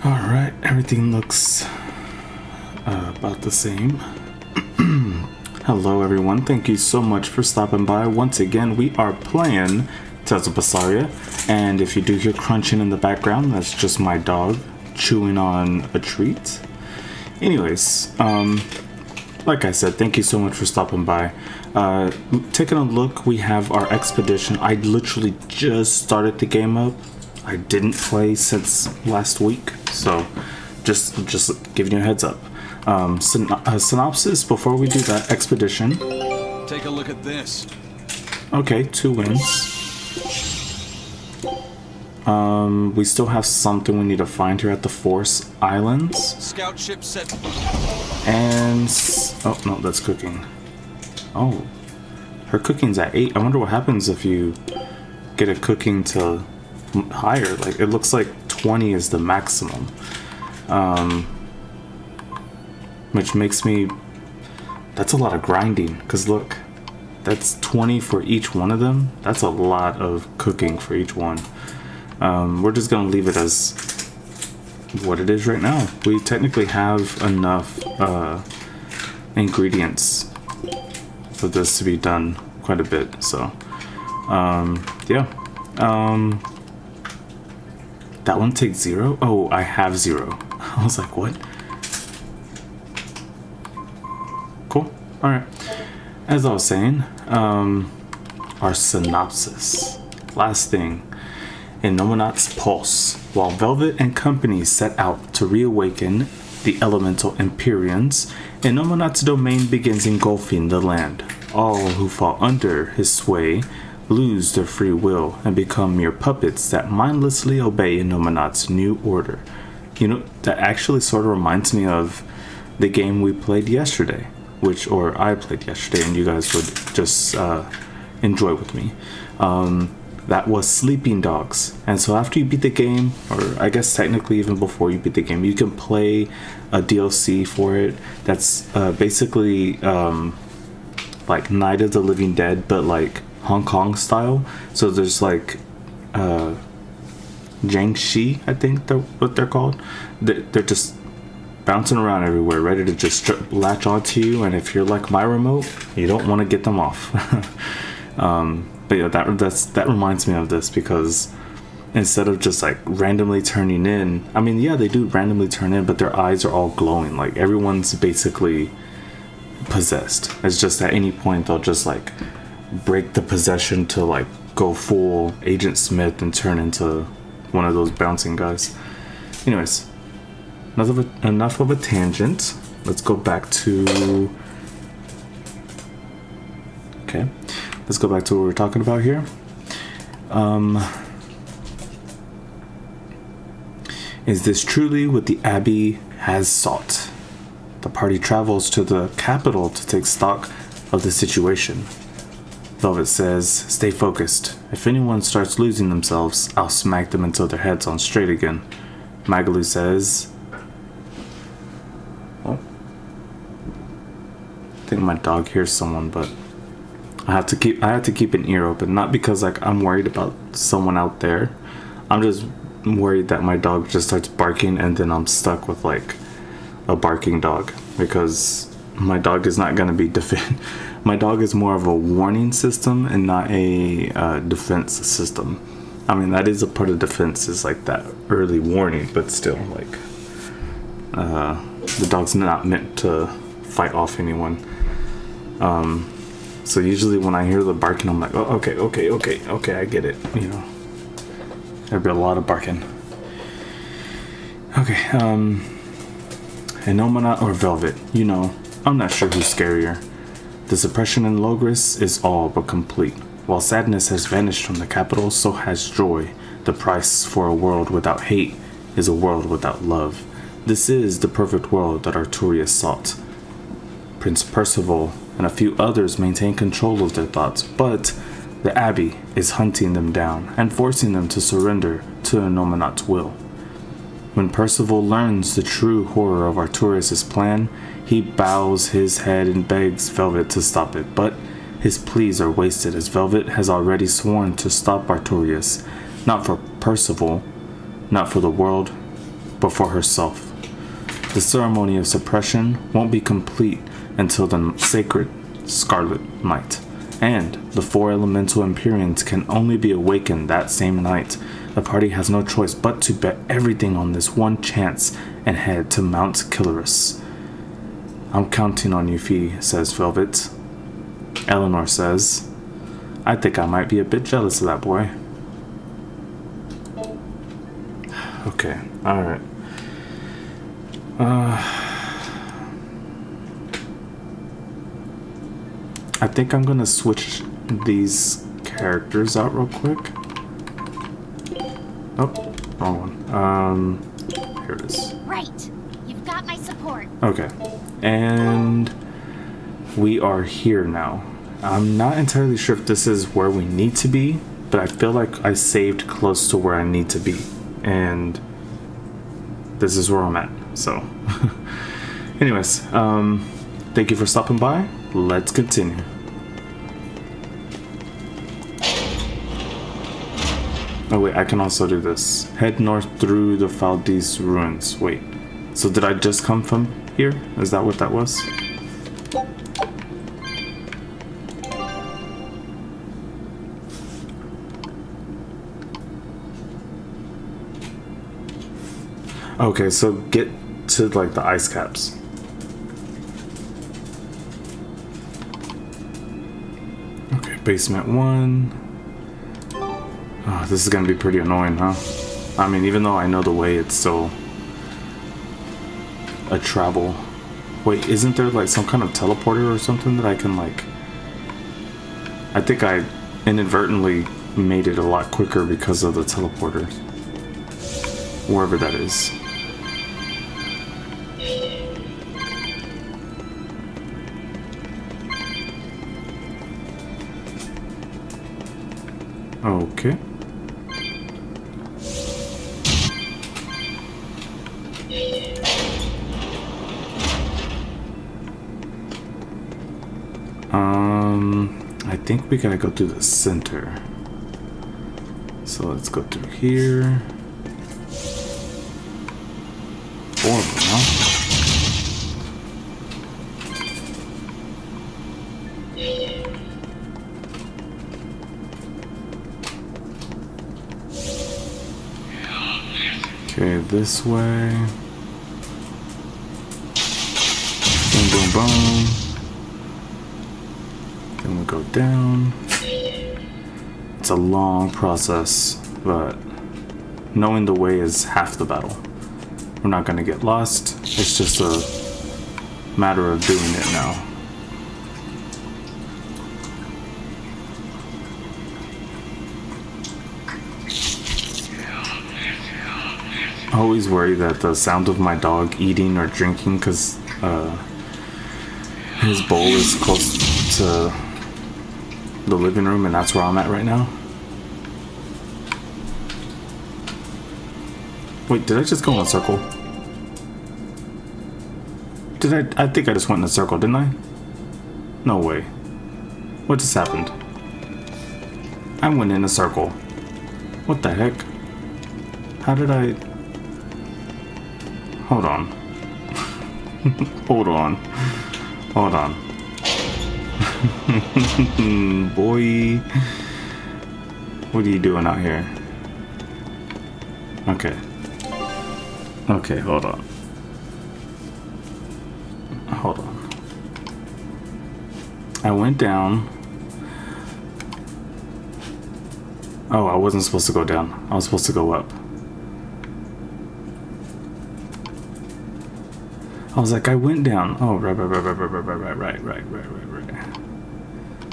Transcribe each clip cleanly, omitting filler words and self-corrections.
Alright, everything looks about the same. Hello everyone, thank you so much for stopping by. Once again, we are playing Berseria, and if you do hear crunching in the background, that's just my dog chewing on a treat. Anyways, like I said, thank you so much for stopping by. Taking a look, we have our expedition. I literally just started the game up. I didn't play since last week, so just giving you a heads up. Synopsis before we do that. Expedition. Take a look at this. Okay, 2 wins. We still have something we need to find here at the Force Islands. Scout ship set. And oh no, that's cooking. Oh, her cooking's at 8. I wonder what happens if you get a cooking to higher. Like, it looks like 20 is the maximum, which makes me, that's a lot of grinding, because look, that's 20 for each one of them. That's a lot of cooking for each one. We're just gonna leave it as what it is right now. We technically have enough ingredients for this to be done quite a bit, so yeah. That one takes 0? Oh, I have 0. I was like, what? Cool. Alright. As I was saying, our synopsis. Last thing. In Nominat's Pulse, while Velvet and company set out to reawaken the elemental Empyreans, Nominat's domain begins engulfing the land. All who fall under his sway lose their free will and become mere puppets that mindlessly obey Nominat's new order. You know, that actually sort of reminds me of the game we played yesterday, or I played yesterday, and you guys would just enjoy with me. That was Sleeping Dogs. And so after you beat the game, or I guess technically even before you beat the game, you can play a DLC for it that's basically like Night of the Living Dead, but like Hong Kong style. So there's like Jiangxi, I think what they're called. They're just bouncing around everywhere, ready to just latch onto you, and if you're like my remote, you don't want to get them off. But yeah, that reminds me of this, because instead of just like randomly turning in, I mean, yeah, they do randomly turn in, but their eyes are all glowing. Like, everyone's basically possessed. It's just at any point they'll just like break the possession to like go full Agent Smith and turn into one of those bouncing guys. Anyways, enough of a tangent. Let's go back to let's go back to what we were talking about here. Is this truly what the Abbey has sought? The party travels to the capital to take stock of the situation. Velvet says, stay focused. If anyone starts losing themselves, I'll smack them until their head's on straight again. Magalu says, oh, I think my dog hears someone, but I have to keep an ear open, not because like I'm worried about someone out there. I'm just worried that my dog just starts barking and then I'm stuck with like a barking dog, because my dog is not going to be my dog is more of a warning system and not a defense system. I mean, that is a part of defense, is like that early warning, but still, like the dog's not meant to fight off anyone. So usually when I hear the barking, I'm like, oh, okay, I get it. You know, there'd be a lot of barking. Okay, Nominat or Velvet, you know, I'm not sure who's scarier. The suppression in Logris is all but complete. While sadness has vanished from the capital, so has joy. The price for a world without hate is a world without love. This is the perfect world that Arturius sought. Prince Percival and a few others maintain control of their thoughts, but the Abbey is hunting them down and forcing them to surrender to Nominat's will. When Percival learns the true horror of Arturius' plan, he bows his head and begs Velvet to stop it, but his pleas are wasted, as Velvet has already sworn to stop Arturius, not for Percival, not for the world, before herself. The ceremony of suppression won't be complete until the sacred Scarlet Night, and the 4 elemental Empyreans can only be awakened that same night. The party has no choice but to bet everything on this one chance and head to Mount Killerus. I'm counting on you, Fee, says Velvet. Eleanor says, I think I might be a bit jealous of that boy. Okay, alright. I think I'm gonna switch these characters out real quick. Oh, wrong one. Here it is. Right. You've got my support. Okay. And we are here now. I'm not entirely sure if this is where we need to be, but I feel like I saved close to where I need to be. And this is where I'm at. So, anyways, thank you for stopping by. Let's continue. Oh wait, I can also do this. Head north through the Valdez ruins. Wait, so did I just come from here? Is that what that was? Okay, so get to like the ice caps. Okay, basement 1. Oh, this is gonna be pretty annoying, huh? I mean, even though I know the way, it's still a travel. Wait, isn't there like some kind of teleporter or something that I can like... I think I inadvertently made it a lot quicker because of the teleporter. Wherever that is. Okay. I think we gotta go through the center. So let's go through here. 4 of them, huh? Okay, this way. Boom, boom, boom. Then we go down. It's a long process, but knowing the way is half the battle. We're not gonna get lost. It's just a matter of doing it now. I always worry that the sound of my dog eating or drinking, because his bowl is close to the living room, and that's where I'm at right now. Wait, did I just go in a circle? I think I just went in a circle, didn't I? No way. What just happened? I went in a circle. What the heck? How did I... Hold on. Hold on. Hold on. Boy. What are you doing out here? Okay. Okay, hold on. Hold on. I went down. Oh, I wasn't supposed to go down. I was supposed to go up. I was like, I went down. Oh, right.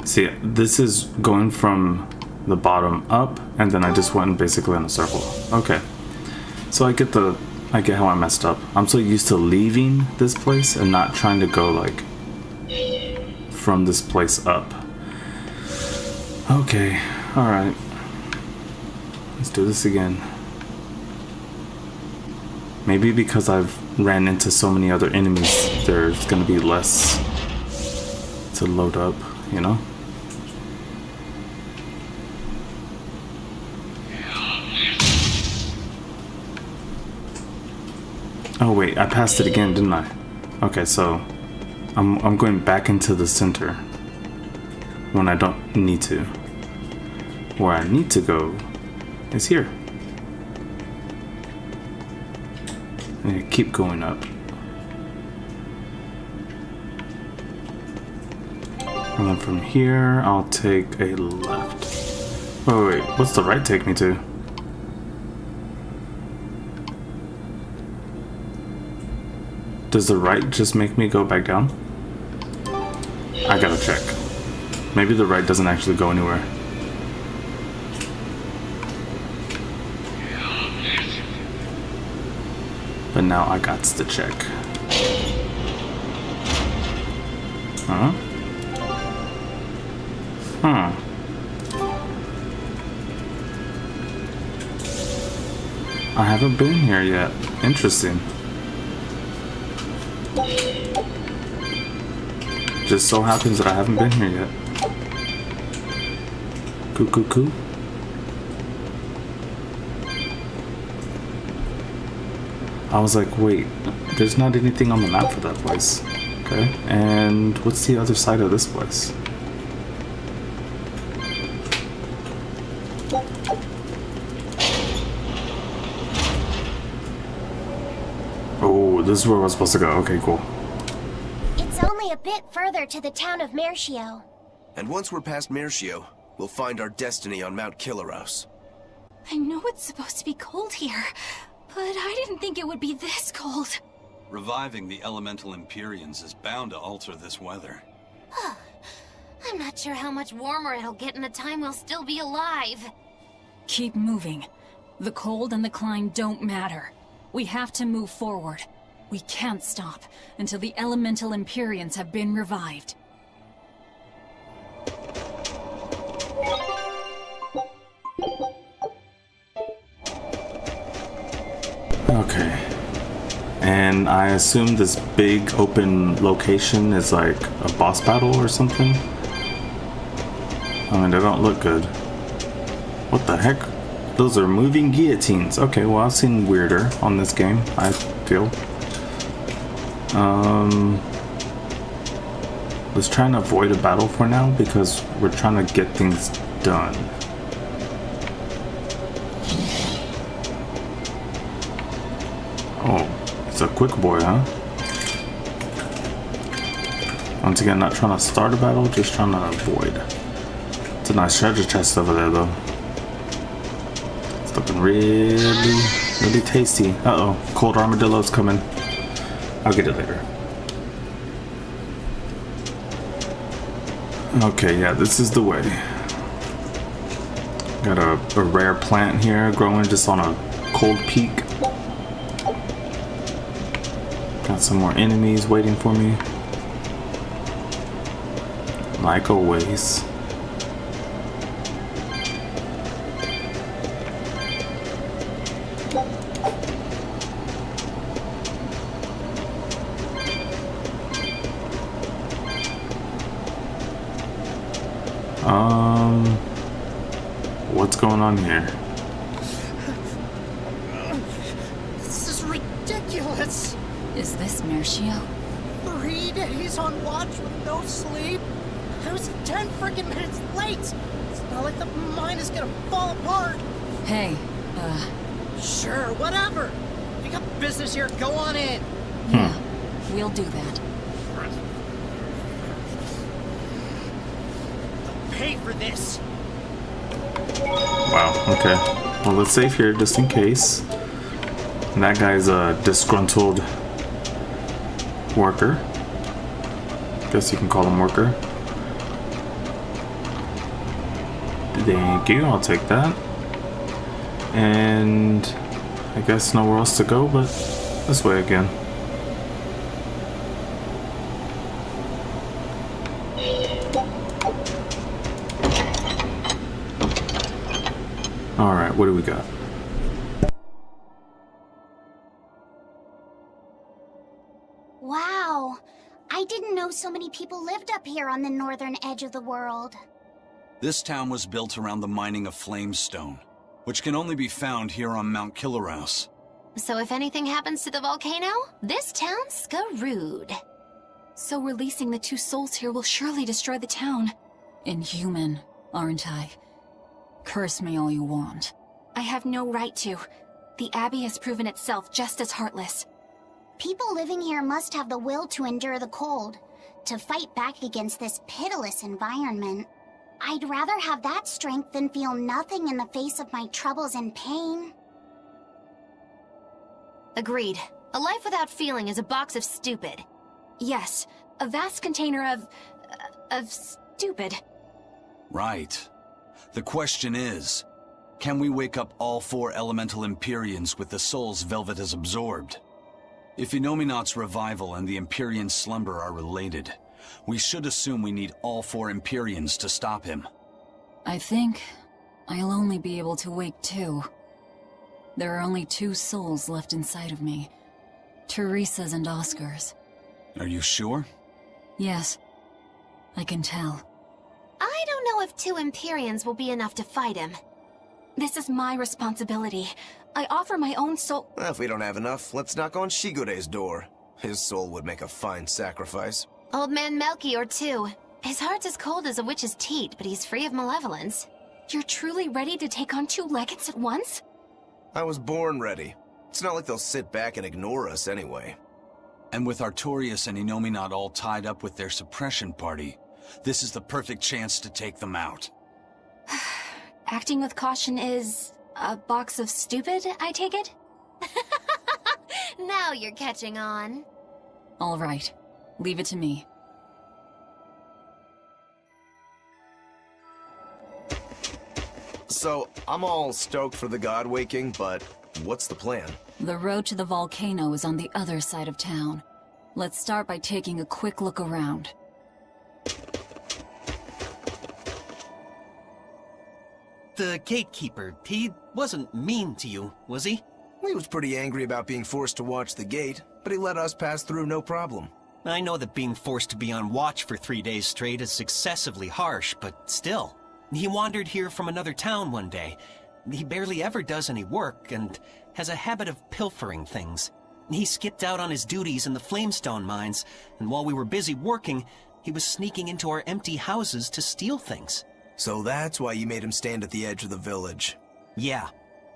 See, this is going from the bottom up, and then I just went basically in a circle. Okay. So I get how I messed up. I'm so used to leaving this place and not trying to go like from this place up. Okay. Alright. Let's do this again. Maybe because I've ran into so many other enemies, there's gonna be less to load up, you know? Oh wait, I passed it again, didn't I? Okay, so I'm going back into the center when I don't need to. Where I need to go is here. And I keep going up. And then from here, I'll take a left. Oh wait, what's the right take me to? Does the right just make me go back down? I gotta check. Maybe the right doesn't actually go anywhere. But now I got to check. Huh? Huh. I haven't been here yet. Interesting. Just so happens that I haven't been here yet. Coo. I was like, wait, there's not anything on the map for that place. Okay, and what's the other side of this place? Oh, this is where we're supposed to go. Okay, cool. It's only a bit further to the town of Mercio. And once we're past Mercio, we'll find our destiny on Mount Killaros. I know it's supposed to be cold here, but I didn't think it would be this cold. Reviving the elemental Empyreans is bound to alter this weather. I'm not sure how much warmer it'll get in the time we'll still be alive. Keep moving. The cold and the climb don't matter. We have to move forward. We can't stop until the elemental Empyreans have been revived. Okay. And I assume this big open location is like a boss battle or something? I mean, they don't look good. What the heck? Those are moving guillotines. Okay, well, I've seen weirder on this game, I feel. Let's try and avoid a battle for now because we're trying to get things done. Oh, it's a quick boy, huh? Once again, not trying to start a battle, just trying to avoid. It's a nice treasure chest over there, though. It's looking really tasty. Uh-oh, cold armadillo's coming. I'll get it later. Okay, yeah, this is the way. Got a rare plant here growing just on a cold peak. Got some more enemies waiting for me. Like always. What's going on here? This is ridiculous! Is this Mercio? 3 days on watch with no sleep? I was 10 freaking minutes late! It's not like the mine is gonna fall apart! Hey, Sure, whatever! If you got business here, go on in! yeah, we'll do that. They'll pay for this! Wow, okay. Well, let's save here just in case. And that guy's a disgruntled worker. Guess you can call him worker. Thank you, I'll take that. And I guess nowhere else to go but this way again. Alright, what do we got? Wow. I didn't know so many people lived up here on the northern edge of the world. This town was built around the mining of flamestone, which can only be found here on Mount Killaros. So if anything happens to the volcano, this town's screwed. So releasing the 2 souls here will surely destroy the town. Inhuman, aren't I? Curse me all you want. I have no right to. The Abbey has proven itself just as heartless. People living here must have the will to endure the cold, to fight back against this pitiless environment. I'd rather have that strength than feel nothing in the face of my troubles and pain. Agreed. A life without feeling is a box of stupid. Yes, a vast container of stupid. Right. The question is, can we wake up all 4 elemental Empyreans with the souls Velvet has absorbed? If Inominat's revival and the Empyrean slumber are related, we should assume we need all 4 Empyreans to stop him. I think I'll only be able to wake 2. There are only 2 souls left inside of me. Teresa's and Oscar's. Are you sure? Yes, I can tell. I don't know if 2 Empyreans will be enough to fight him. This is my responsibility. I offer my own soul. Well, if we don't have enough, let's knock on Shigure's door. His soul would make a fine sacrifice. Old man Melchior, too. His heart's as cold as a witch's teat, but he's free of malevolence. You're truly ready to take on 2 legates at once? I was born ready. It's not like they'll sit back and ignore us anyway. And with Artorias and Inominat all tied up with their suppression party, this is the perfect chance to take them out. Acting with caution is a box of stupid, I take it? Now you're catching on. All right, leave it to me. So, I'm all stoked for the god waking, but what's the plan? The road to the volcano is on the other side of town. Let's start by taking a quick look around. The gatekeeper, he wasn't mean to you, was he? He was pretty angry about being forced to watch the gate, but he let us pass through no problem. I know that being forced to be on watch for 3 days straight is excessively harsh, but still. He wandered here from another town one day. He barely ever does any work, and has a habit of pilfering things. He skipped out on his duties in the Flamestone mines, and while we were busy working, he was sneaking into our empty houses to steal things. So that's why you made him stand at the edge of the village. Yeah.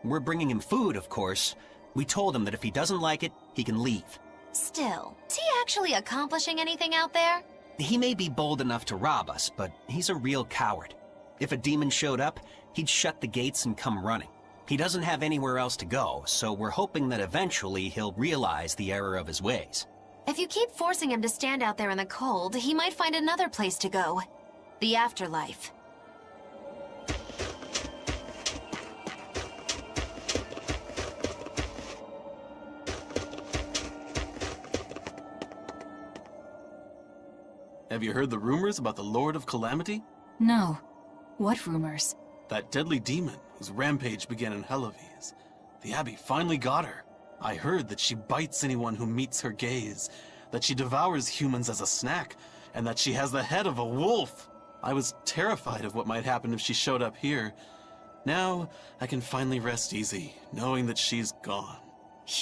We're bringing him food, of course. We told him that if he doesn't like it, he can leave. Still, is he actually accomplishing anything out there? He may be bold enough to rob us, but he's a real coward. If a demon showed up, he'd shut the gates and come running. He doesn't have anywhere else to go, so we're hoping that eventually he'll realize the error of his ways. If you keep forcing him to stand out there in the cold, he might find another place to go. The afterlife. Have you heard the rumors about the Lord of Calamity? No. What rumors? That deadly demon whose rampage began in Helives. The Abbey finally got her. I heard that she bites anyone who meets her gaze, that she devours humans as a snack, and that she has the head of a wolf. I was terrified of what might happen if she showed up here. Now, I can finally rest easy, knowing that she's gone.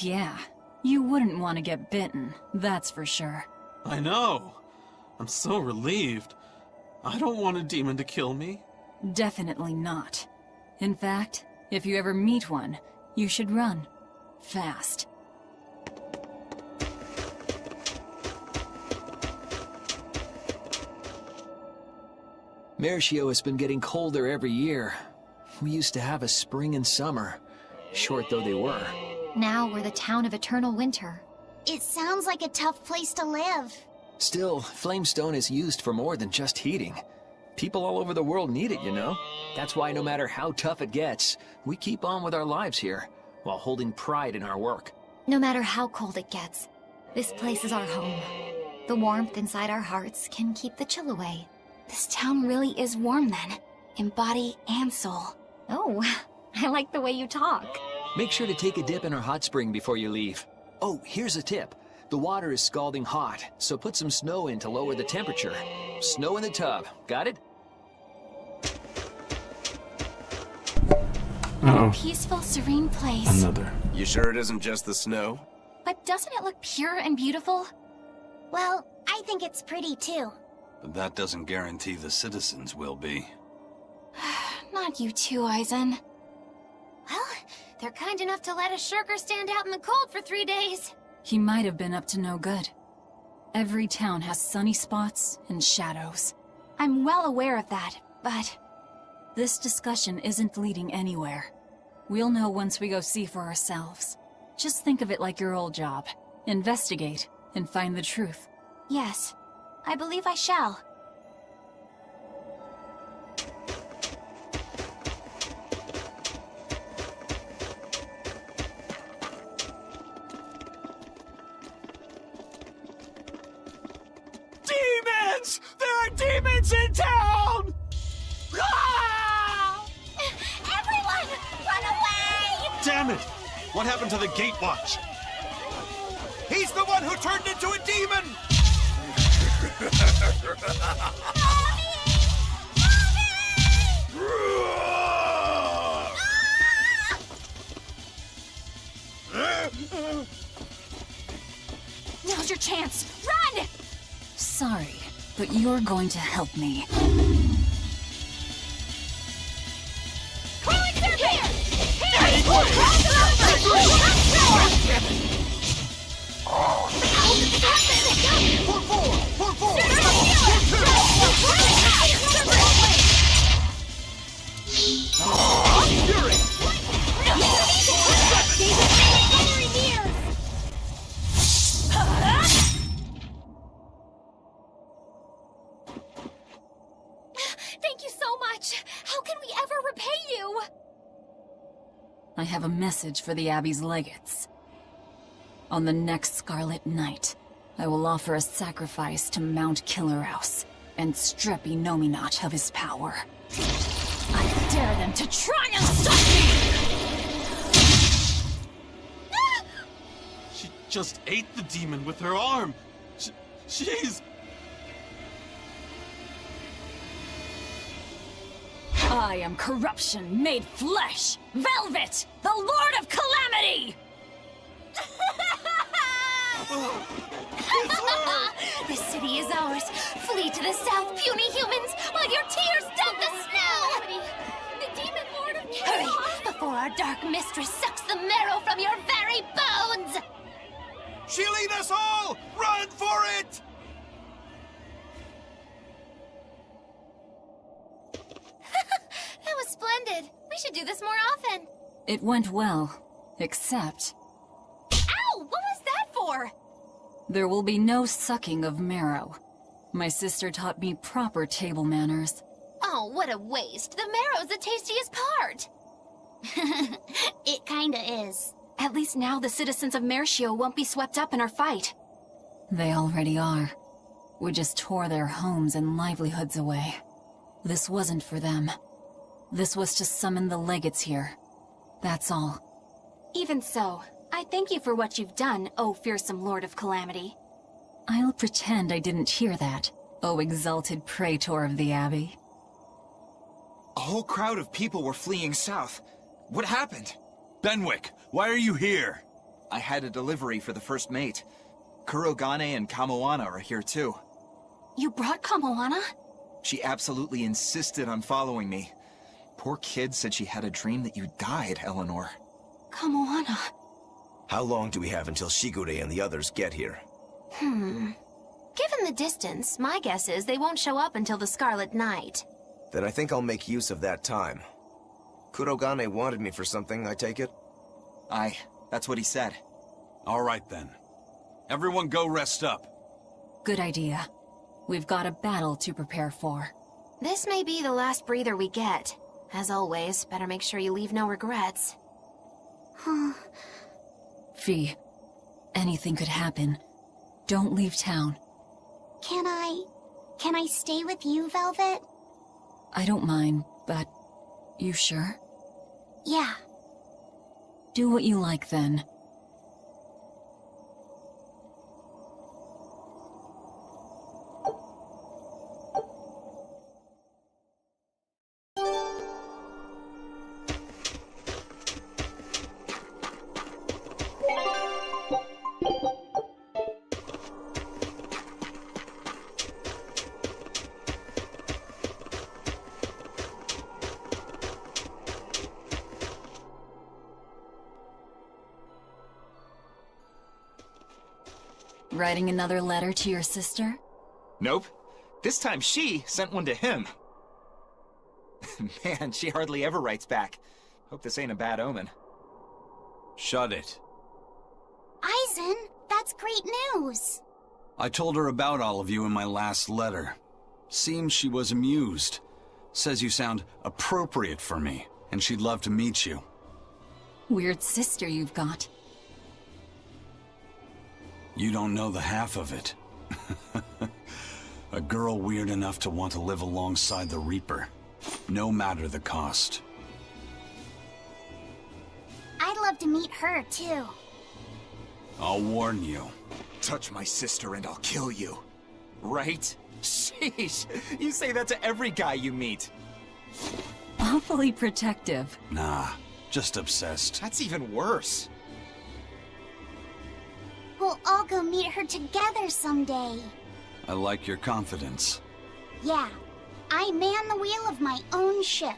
Yeah, you wouldn't want to get bitten, that's for sure. I know. I'm so relieved. I don't want a demon to kill me. Definitely not. In fact, if you ever meet one, you should run. Fast. Mercio has been getting colder every year. We used to have a spring and summer, short though they were. Now we're the town of eternal winter. It sounds like a tough place to live. Still, Flamestone is used for more than just heating. People all over the world need it, you know? That's why no matter how tough it gets, we keep on with our lives here, while holding pride in our work. No matter how cold it gets, this place is our home. The warmth inside our hearts can keep the chill away. This town really is warm then, in body and soul. Oh, I like the way you talk. Make sure to take a dip in our hot spring before you leave. Oh, here's a tip. The water is scalding hot, so put some snow in to lower the temperature. Snow in the tub, got it? Uh-oh. Peaceful, serene place. Another. You sure it isn't just the snow? But doesn't it look pure and beautiful? Well, I think it's pretty too. But that doesn't guarantee the citizens will be. Not you too, Eisen. Well, they're kind enough to let a shirker stand out in the cold for 3 days. He might have been up to no good. Every town has sunny spots and shadows. I'm well aware of that, but... This discussion isn't leading anywhere. We'll know once we go see for ourselves. Just think of it like your old job. Investigate and find the truth. Yes, I believe I shall. Demons! There are demons in town! Ah! Everyone, run away! Damn it! What happened to the gate watch? He's the one who turned into a demon! Now's your chance! Run! Sorry, but you're going to help me. Thank you so much! How can we ever repay you? I have a message for the Abbey's legates. On the next Scarlet Night, I will offer a sacrifice to Mount Killerhouse and strip Inominat of his power. I dare them to try and stop me! She just ate the demon with her arm. She's... I am corruption made flesh! Velvet, the Lord of Calamity! The city is ours. Flee to the south, puny humans, while your tears dump the snow! The demon lord of chaos! Hurry, before our dark mistress sucks the marrow from your very bones! She'll eat us all! Run for it! That was splendid. We should do this more often. It went well, except Ow! What was that for? there will be no sucking of marrow. My sister taught me proper table manners. Oh, what a waste. The marrow's the tastiest part. It kinda is. At least now the citizens of Mercio won't be swept up in our fight. They already are. We just tore their homes and livelihoods away. This wasn't for them. This was to summon the legates here. That's all. Even so, I thank you for what you've done, O fearsome Lord of Calamity. I'll pretend I didn't hear that, O exalted praetor of the Abbey. A whole crowd of people were fleeing south. What happened? Benwick, why are you here? I had a delivery for the first mate. Kurogane and Kamoana are here too. You brought Kamoana? She absolutely insisted on following me. Poor kid said she had a dream that you died, Eleanor. Kamoana. How long do we have until Shigure and the others get here? Given the distance, my guess is they won't show up until the Scarlet Night. Then I think I'll make use of that time. Kurogane wanted me for something, I take it? Aye, that's what he said. All right then. Everyone go rest up. Good idea. We've got a battle to prepare for. This may be the last breather we get. As always, better make sure you leave no regrets. Fee, anything could happen. Don't leave town. Can I stay with you, Velvet? I don't mind, but you sure? Yeah. Do what you like then. Writing another letter to your sister? Nope. This time she sent one to him. Man, she hardly ever writes back. Hope this ain't a bad omen. Shut it. Aizen, that's great news. I told her about all of you in my last letter. Seems she was amused. Says you sound appropriate for me, and she'd love to meet you. Weird sister you've got. You don't know the half of it. A girl weird enough to want to live alongside the Reaper, no matter the cost. I'd love to meet her, too. I'll warn you. Touch my sister and I'll kill you. Right? Sheesh, you say that to every guy you meet. Awfully protective. Nah, just obsessed. That's even worse. We'll all go meet her together someday. I like your confidence. Yeah, I man the wheel of my own ship.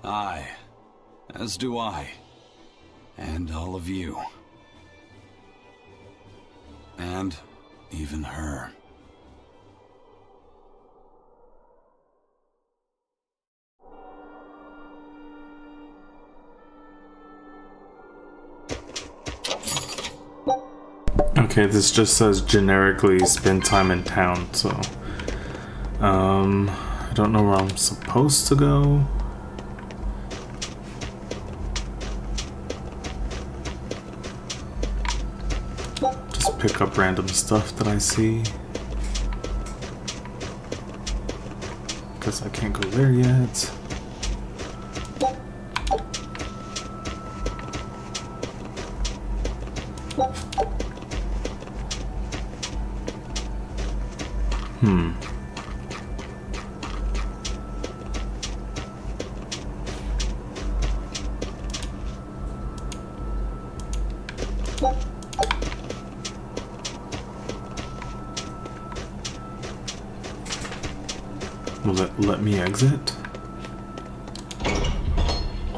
Aye, as do I. And all of you. And even her. Okay, this just says generically spend time in town, so I don't know where I'm supposed to go. Just pick up random stuff that I see. Guess I can't go there yet. Will it let me exit?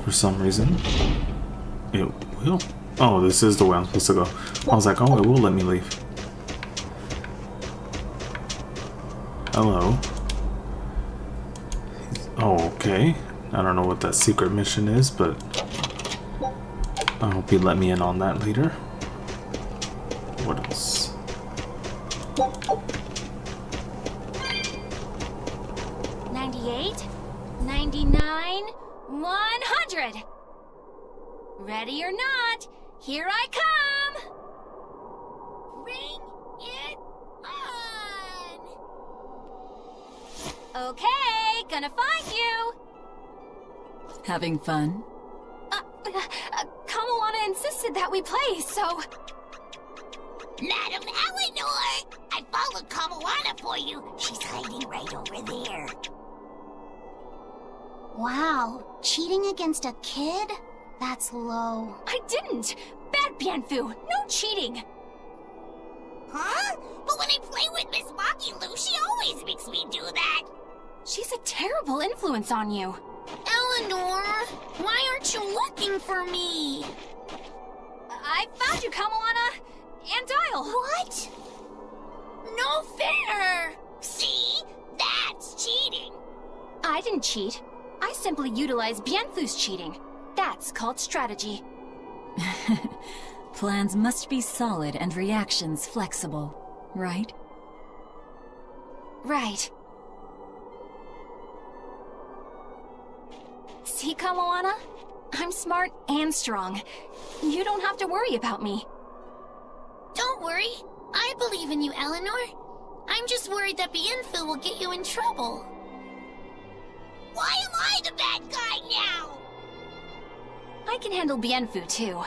For some reason. It will. Oh, this is the way I'm supposed to go. I was like, oh, it will let me leave. Hello. Oh, okay. I don't know what that secret mission is, but I hope you let me in on that later. What else? Ready or not, here I come! Bring it on! Okay, gonna find you! Having fun? Kamoana insisted that we play, so... Madam Eleanor! I followed Kamoana for you. She's hiding right over there. Wow, cheating against a kid? That's low. I didn't! Bad Bienfu! No cheating! Huh? But when I play with Miss Makilu, she always makes me do that. She's a terrible influence on you. Eleanor, why aren't you looking for me? I found you, Kamoana! And Dial! What? No fair! See? That's cheating. I didn't cheat. I simply utilized Bienfu's cheating. That's called strategy. Plans must be solid and reactions flexible, right? Right. See, Kamoana? I'm smart and strong. You don't have to worry about me. Don't worry. I believe in you, Eleanor. I'm just worried that Bienfu will get you in trouble. Why am I the bad guy now? I can handle Bienfu, too.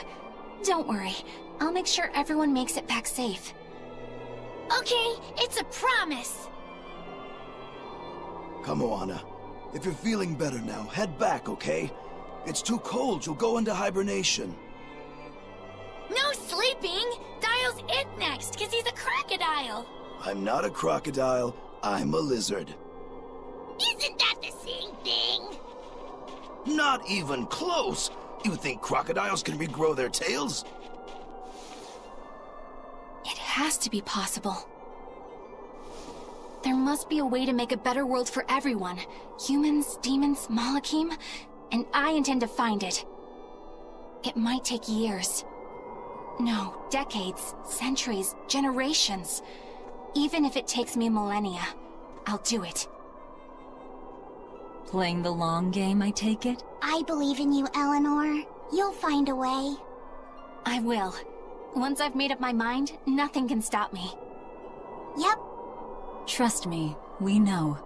Don't worry. I'll make sure everyone makes it back safe. Okay, it's a promise. Kamoana, if you're feeling better now, head back, okay? It's too cold, you'll go into hibernation. No sleeping! Dial's it next, because he's a crocodile. I'm not a crocodile, I'm a lizard. Isn't that the same thing? Not even close! You think crocodiles can regrow their tails? has to be possible. There must be a way to make a better world for everyone. Humans, demons, Malakim, and I intend to find it. It might take years. No, decades, centuries, generations. Even if it takes me millennia, I'll do it. Playing the long game, I take it? I believe in you, Eleanor. You'll find a way. I will. Once I've made up my mind, nothing can stop me. Yep. Trust me, we know.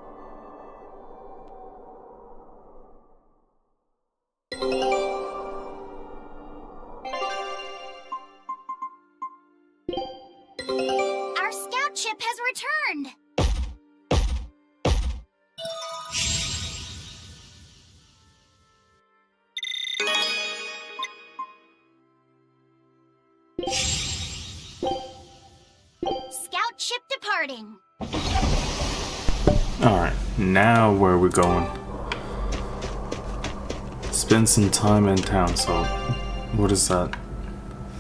Our scout ship has returned. Scout ship departing. Alright, now where are we going? Spend some time in town, so what does that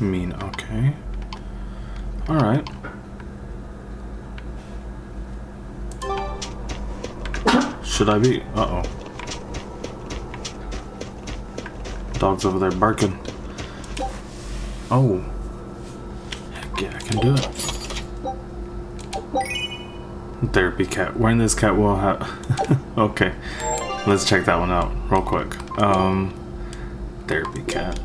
mean? Okay. Alright. Should I be? Uh-oh. Dog's over there barking. Oh. Heck yeah, I can do it. Therapy cat. Wearing this cat will have... Okay. Let's check that one out real quick. Therapy cat.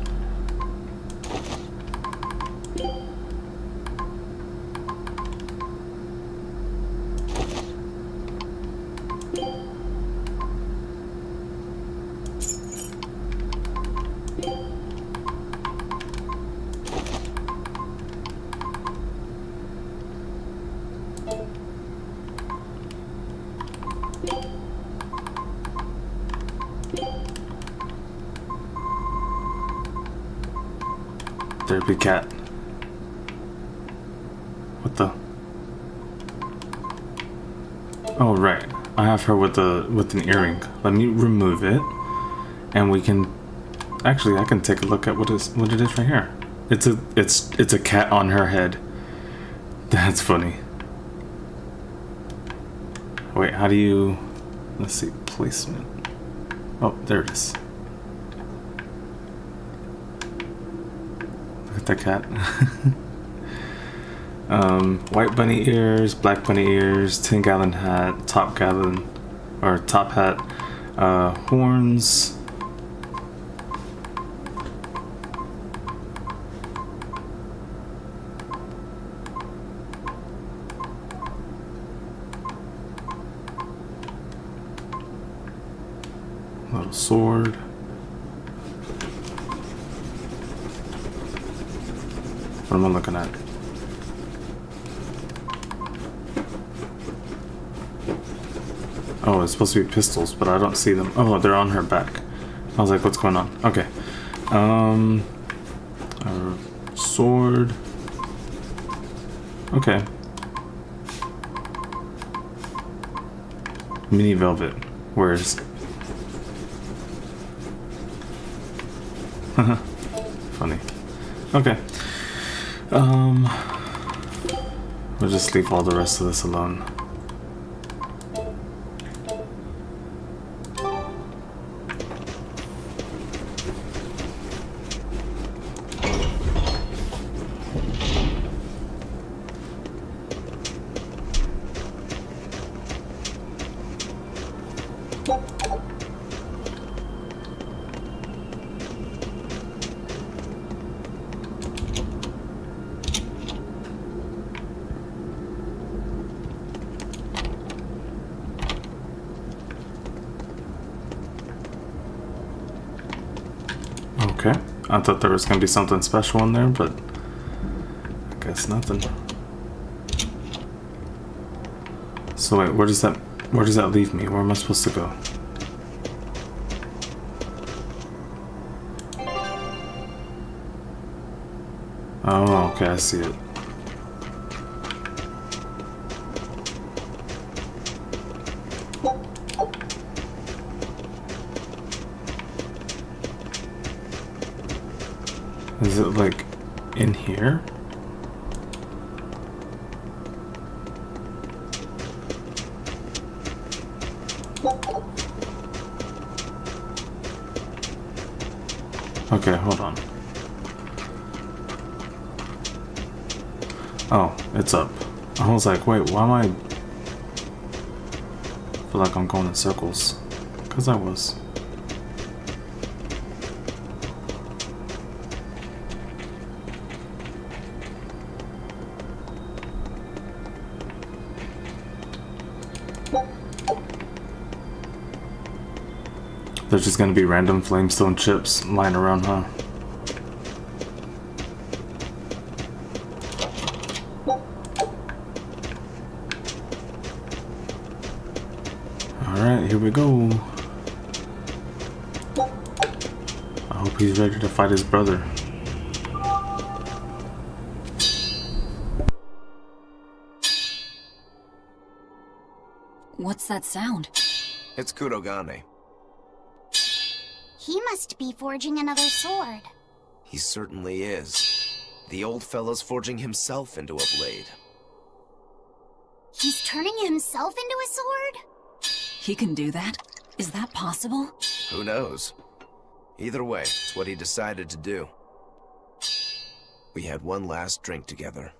Therapy cat. What the? Oh right, I have her with an earring. Let me remove it, and we can. Actually, I can take a look at what it is right here. It's a cat on her head. That's funny. Wait, how do you? Let's see, placement. Oh, there it is. Look at that cat. White bunny ears, black bunny ears, 10-gallon hat, top hat, horns. Little sword. What am I looking at? Oh, it's supposed to be pistols, but I don't see them. Oh, they're on her back. I was like, what's going on? Okay. Sword. Okay. Mini velvet. Where's... Funny. Okay. We'll just leave all the rest of this alone. Okay, I thought there was gonna be something special in there, but I guess nothing. So wait, where does that leave me? Where am I supposed to go? Oh, okay, I see it. Is it like in here? Okay, hold on. Oh, it's up. I was like, wait, why am I... feel like I'm going in circles. Because I was. There's just gonna be random flamestone chips lying around, huh? Alright, here we go. I hope he's ready to fight his brother. What's that sound? It's Kurogane. He must be forging another sword. He certainly is. The old fellow's forging himself into a blade. He's turning himself into a sword? He can do that? Is that possible? Who knows? Either way, it's what he decided to do. We had one last drink together.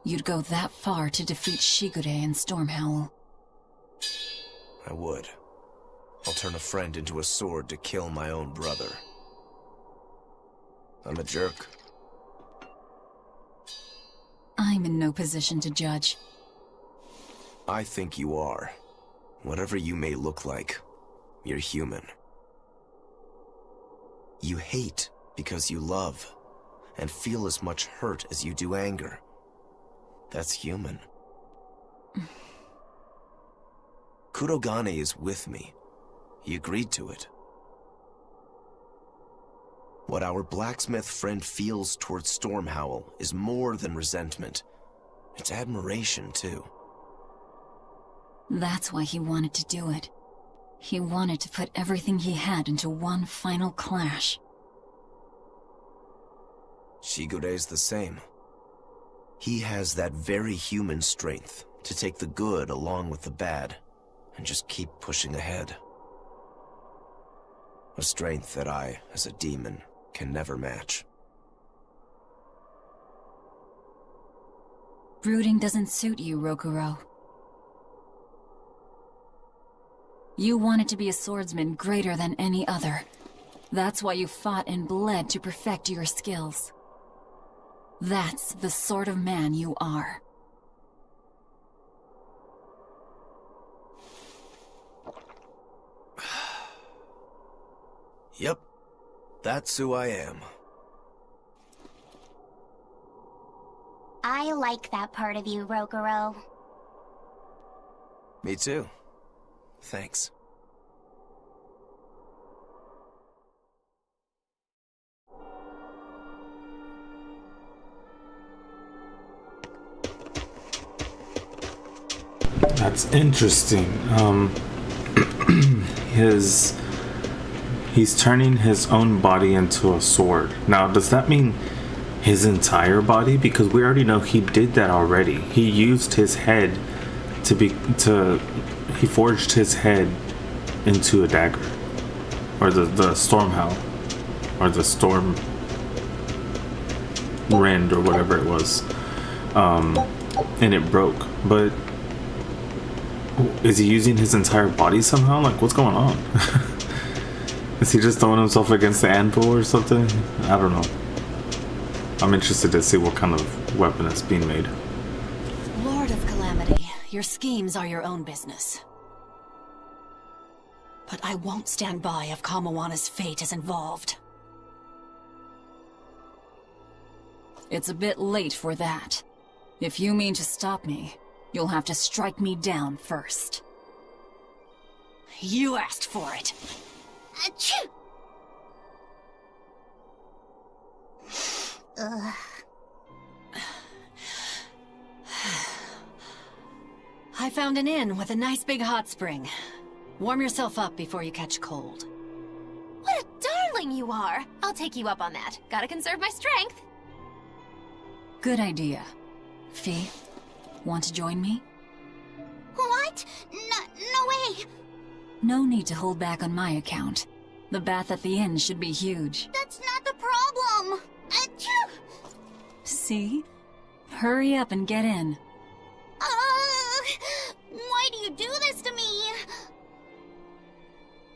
You'd go that far to defeat Shigure and Stormhowl. I would. I'll turn a friend into a sword to kill my own brother. I'm a jerk. I'm in no position to judge. I think you are. Whatever you may look like, you're human. You hate because you love, and feel as much hurt as you do anger. That's human. Kurogane is with me. He agreed to it. What our blacksmith friend feels towards Stormhowl is more than resentment. It's admiration, too. That's why he wanted to do it. He wanted to put everything he had into one final clash. Shigure's the same. He has that very human strength to take the good along with the bad and just keep pushing ahead. A strength that I, as a demon, can never match. Brooding doesn't suit you, Rokuro. You wanted to be a swordsman greater than any other. That's why you fought and bled to perfect your skills. That's the sort of man you are. Yep, that's who I am. I like that part of you, Rokuro. Me too. Thanks. That's interesting. He's turning his own body into a sword. Now, does that mean his entire body? Because we already know he did that already. He used his head he forged his head into a dagger. Or the Stormhowl. Or the Storm Rend or whatever it was. And it broke. But is he using his entire body somehow? Like, what's going on? Is he just throwing himself against the anvil or something? I don't know. I'm interested to see what kind of weapon is being made. Lord of Calamity, your schemes are your own business. But I won't stand by if Kamawana's fate is involved. It's a bit late for that. If you mean to stop me, you'll have to strike me down first. You asked for it. Achoo! Ugh. I found an inn with a nice big hot spring. Warm yourself up before you catch cold. What a darling you are! I'll take you up on that. Gotta conserve my strength. Good idea. Fee, want to join me? No need to hold back on my account. The bath at the inn should be huge. That's not the problem. Achoo! See? Hurry up and get in. Why do you do this to me?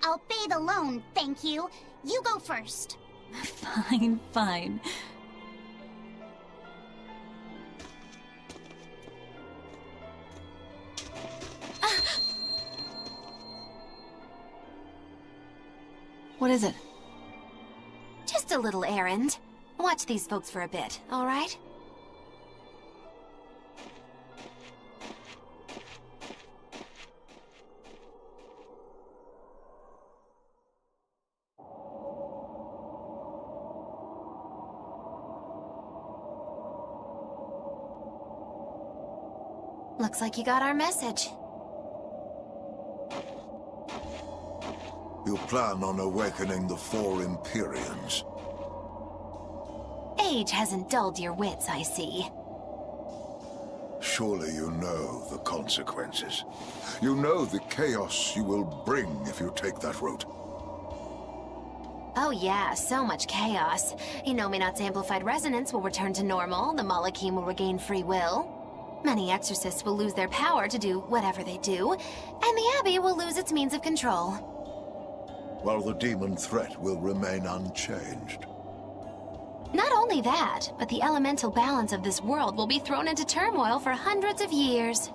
I'll bathe alone, thank you. You go first. Fine, fine. What is it? Just a little errand. Watch these folks for a bit, all right? Looks like you got our message. You plan on awakening the 4 Empyreans. Age hasn't dulled your wits, I see. Surely you know the consequences. You know the chaos you will bring if you take that route. Oh yeah, so much chaos. Inominat's amplified resonance will return to normal, the Malachim will regain free will. Many exorcists will lose their power to do whatever they do, and the Abbey will lose its means of control. While the demon threat will remain unchanged. Not only that, but the elemental balance of this world will be thrown into turmoil for hundreds of years.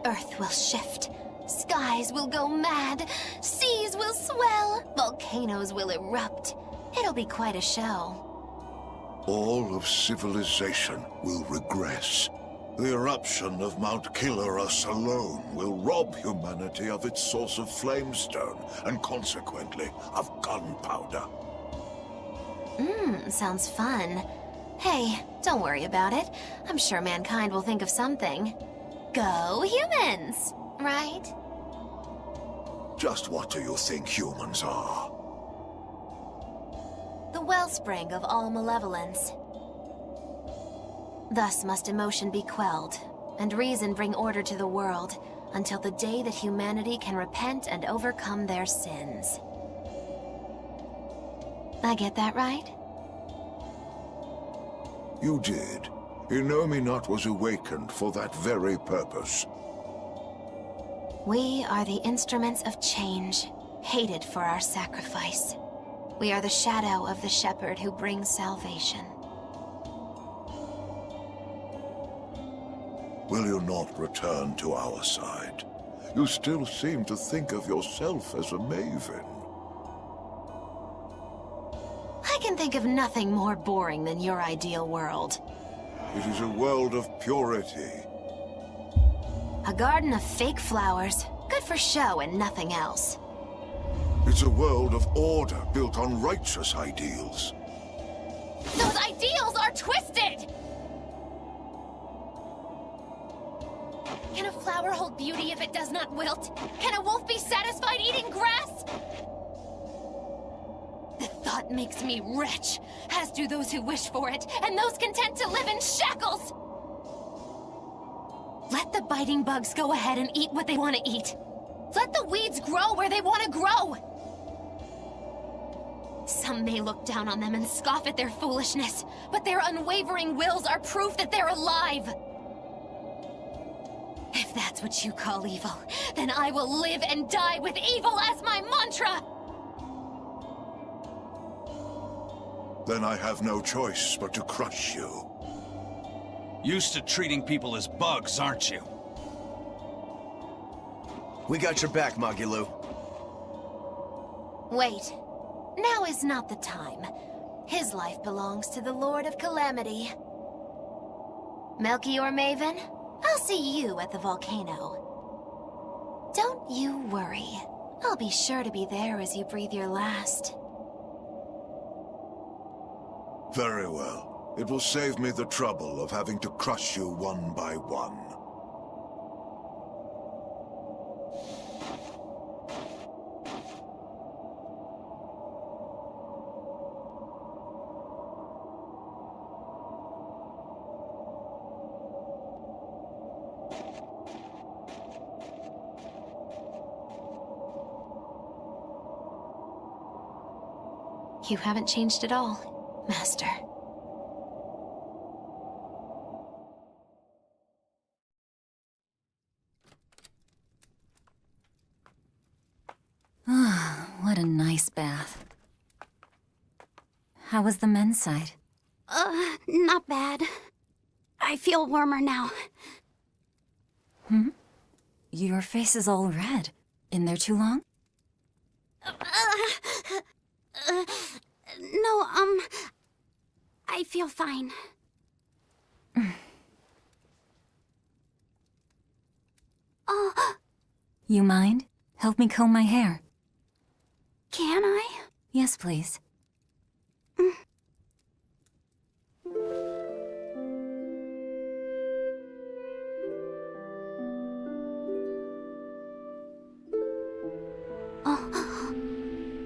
Earth will shift, skies will go mad, seas will swell, volcanoes will erupt. It'll be quite a show. All of civilization will regress. The eruption of Mount Killerus alone will rob humanity of its source of flamestone, and consequently, of gunpowder. Sounds fun. Hey, don't worry about it. I'm sure mankind will think of something. Go humans, right? Just what do you think humans are? The wellspring of all malevolence. Thus must emotion be quelled, and reason bring order to the world, until the day that humanity can repent and overcome their sins. I get that right? You did. Inominat was awakened for that very purpose. We are the instruments of change, hated for our sacrifice. We are the shadow of the shepherd who brings salvation. Will you not return to our side? You still seem to think of yourself as a maven. I can think of nothing more boring than your ideal world. It is a world of purity. A garden of fake flowers, good for show and nothing else. It's a world of order built on righteous ideals. Those ideals are twisted! Can a flower hold beauty if it does not wilt? Can a wolf be satisfied eating grass? The thought makes me rich, as do those who wish for it, and those content to live in shackles! Let the biting bugs go ahead and eat what they want to eat. Let the weeds grow where they want to grow! Some may look down on them and scoff at their foolishness, but their unwavering wills are proof that they're alive! If that's what you call evil, then I will live and die with evil as my mantra! Then I have no choice but to crush you. Used to treating people as bugs, aren't you? We got your back, Magilou. Wait. Now is not the time. His life belongs to the Lord of Calamity. Melchior Maven, I'll see you at the volcano. Don't you worry. I'll be sure to be there as you breathe your last. Very well. It will save me the trouble of having to crush you one by one. You haven't changed at all, Master. Ah, what a nice bath. How was the men's side? Not bad. I feel warmer now. Hmm? Your face is all red. In there too long? No, I feel fine. Oh, You mind? Help me comb my hair. can I? Yes, please. Oh.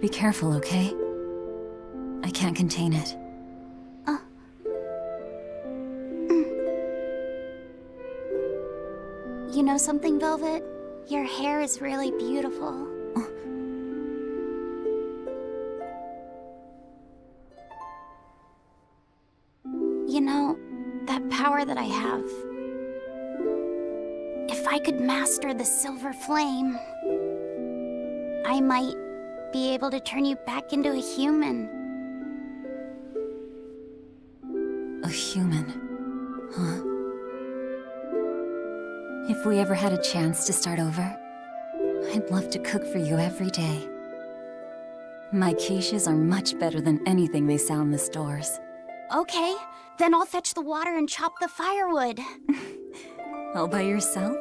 Be careful, okay? I can't contain it. You know something, Velvet? Your hair is really beautiful. You know, that power that I have... If I could master the silver flame, I might be able to turn you back into a human. A human, huh? If we ever had a chance to start over, I'd love to cook for you every day. My quiches are much better than anything they sell in the stores. Okay, then I'll fetch the water and chop the firewood. All by yourself?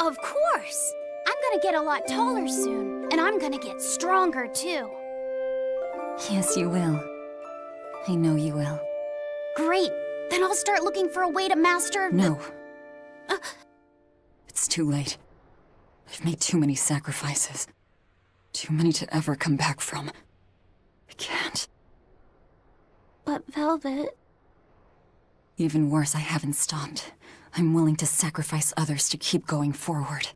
Of course! I'm gonna get a lot taller soon, and I'm gonna get stronger too. Yes, you will. I know you will. Great! Then I'll start looking for a way to master... No. It's too late. I've made too many sacrifices. Too many to ever come back from. I can't. But Velvet... Even worse, I haven't stopped. I'm willing to sacrifice others to keep going forward.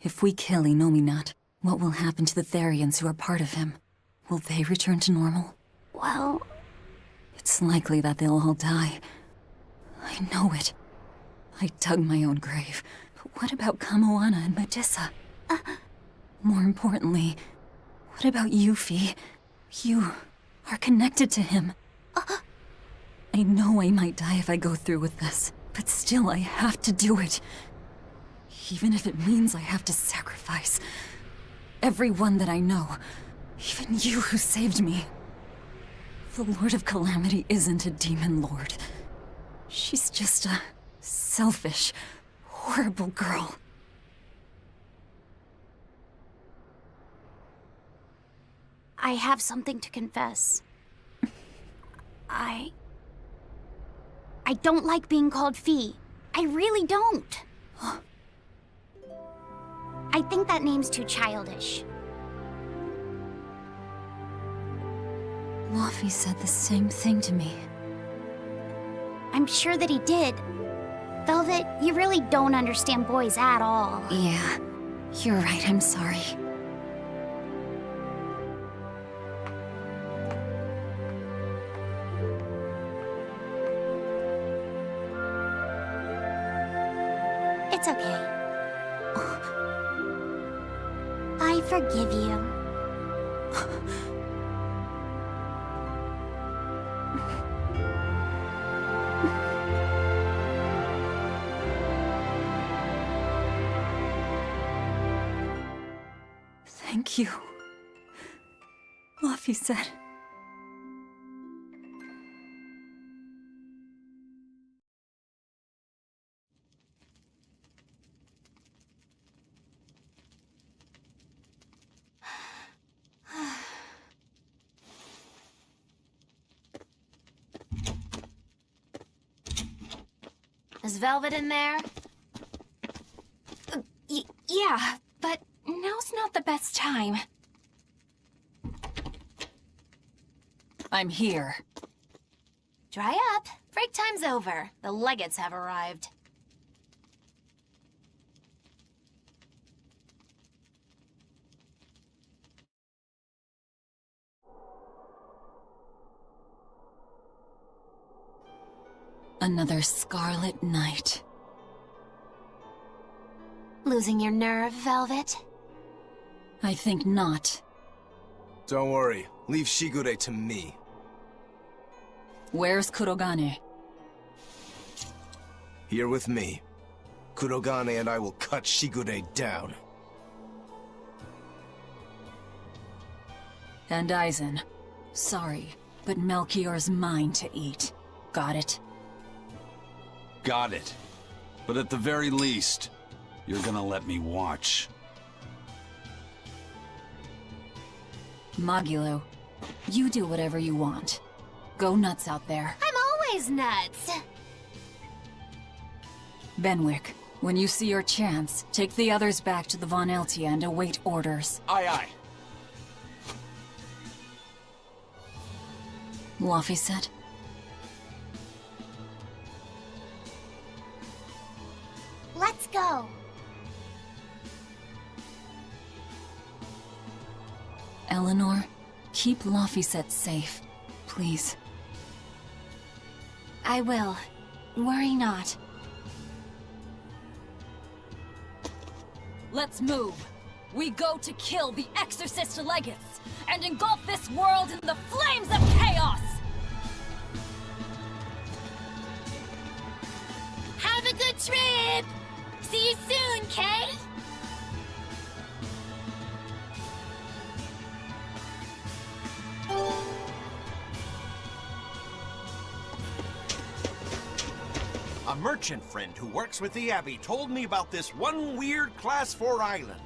If we kill Innominat, what will happen to the Therians who are part of him? Will they return to normal? Well... It's likely that they'll all die. I know it. I dug my own grave. But what about Kamoana and Medissa? More importantly, what about you, Fee? You are connected to him. I know I might die if I go through with this, but still I have to do it. Even if it means I have to sacrifice everyone that I know, even you who saved me. The Lord of Calamity isn't a demon lord. She's just a selfish, horrible girl. I have something to confess. I don't like being called Fee. I really don't. I think that name's too childish. Laufey said the same thing to me. I'm sure that he did. Velvet, you really don't understand boys at all. Yeah, you're right, I'm sorry. It's okay. I forgive you. Thank you. Laufey said. Is Velvet in there? Yeah, but now's not the best time. I'm here. Dry up. Break time's over. The legates have arrived. Another scarlet night. Losing your nerve, Velvet? I think not. Don't worry. Leave Shigure to me. Where's Kurogane? Here with me. Kurogane and I will cut Shigure down. And Aizen. Sorry, but Melchior's mine to eat. Got it? Got it. But at the very least, you're gonna let me watch. Magilo, you do whatever you want. Go nuts out there. I'm always nuts. Benwick, when you see your chance, take the others back to the Von Eltia and await orders. Aye, aye. Luffy said. Let's go. Eleanor, keep Laphicet safe, please. I will. Worry not. Let's move. We go to kill the Exorcist Legates and engulf this world in the flames of chaos! Have a good trip! See you soon, Kay! A merchant friend who works with the Abbey told me about this one weird Class 4 island.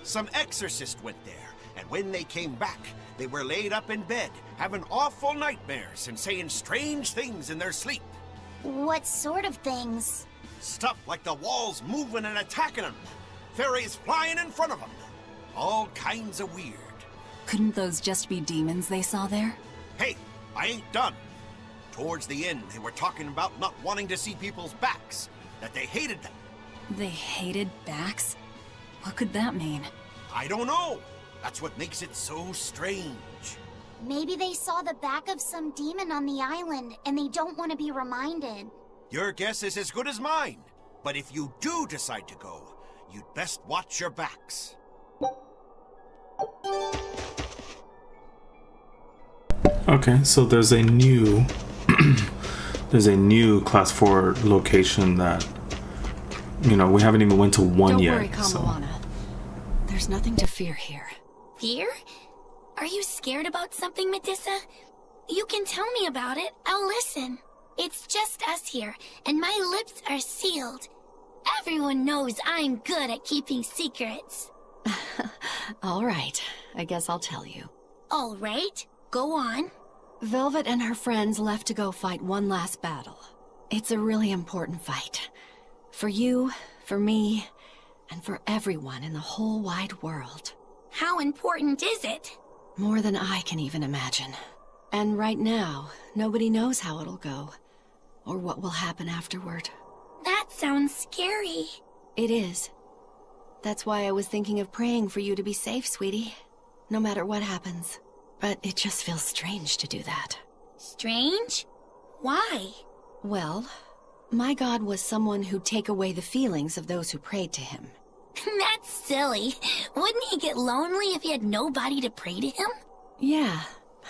Some exorcist went there, and when they came back, they were laid up in bed, having awful nightmares and saying strange things in their sleep. What sort of things? Stuff like the walls moving and attacking them, fairies flying in front of them. All kinds of weird. Couldn't those just be demons they saw there? Hey, I ain't done. Towards the end, they were talking about not wanting to see people's backs, that they hated them. They hated backs? What could that mean? I don't know. That's what makes it so strange. Maybe they saw the back of some demon on the island, and they don't want to be reminded. Your guess is as good as mine. But if you do decide to go, you'd best watch your backs. Okay, so there's a new there's a new class 4 location that we haven't even went to one Don't yet. worry, Kamawana. There's nothing to fear here. Fear? Are you scared about something, Medusa? You can tell me about it. I'll listen. It's just us here, and my lips are sealed. Everyone knows I'm good at keeping secrets. All right, I guess I'll tell you. All right, go on. Velvet and her friends left to go fight one last battle. It's a really important fight. For you, for me, and for everyone in the whole wide world. How important is it? More than I can even imagine. And right now, nobody knows how it'll go, or what will happen afterward. That sounds scary. It is. That's why I was thinking of praying for you to be safe, sweetie. No matter what happens. But it just feels strange to do that. Strange? Why? Well, my god was someone who'd take away the feelings of those who prayed to him. That's silly. Wouldn't he get lonely if he had nobody to pray to him? Yeah,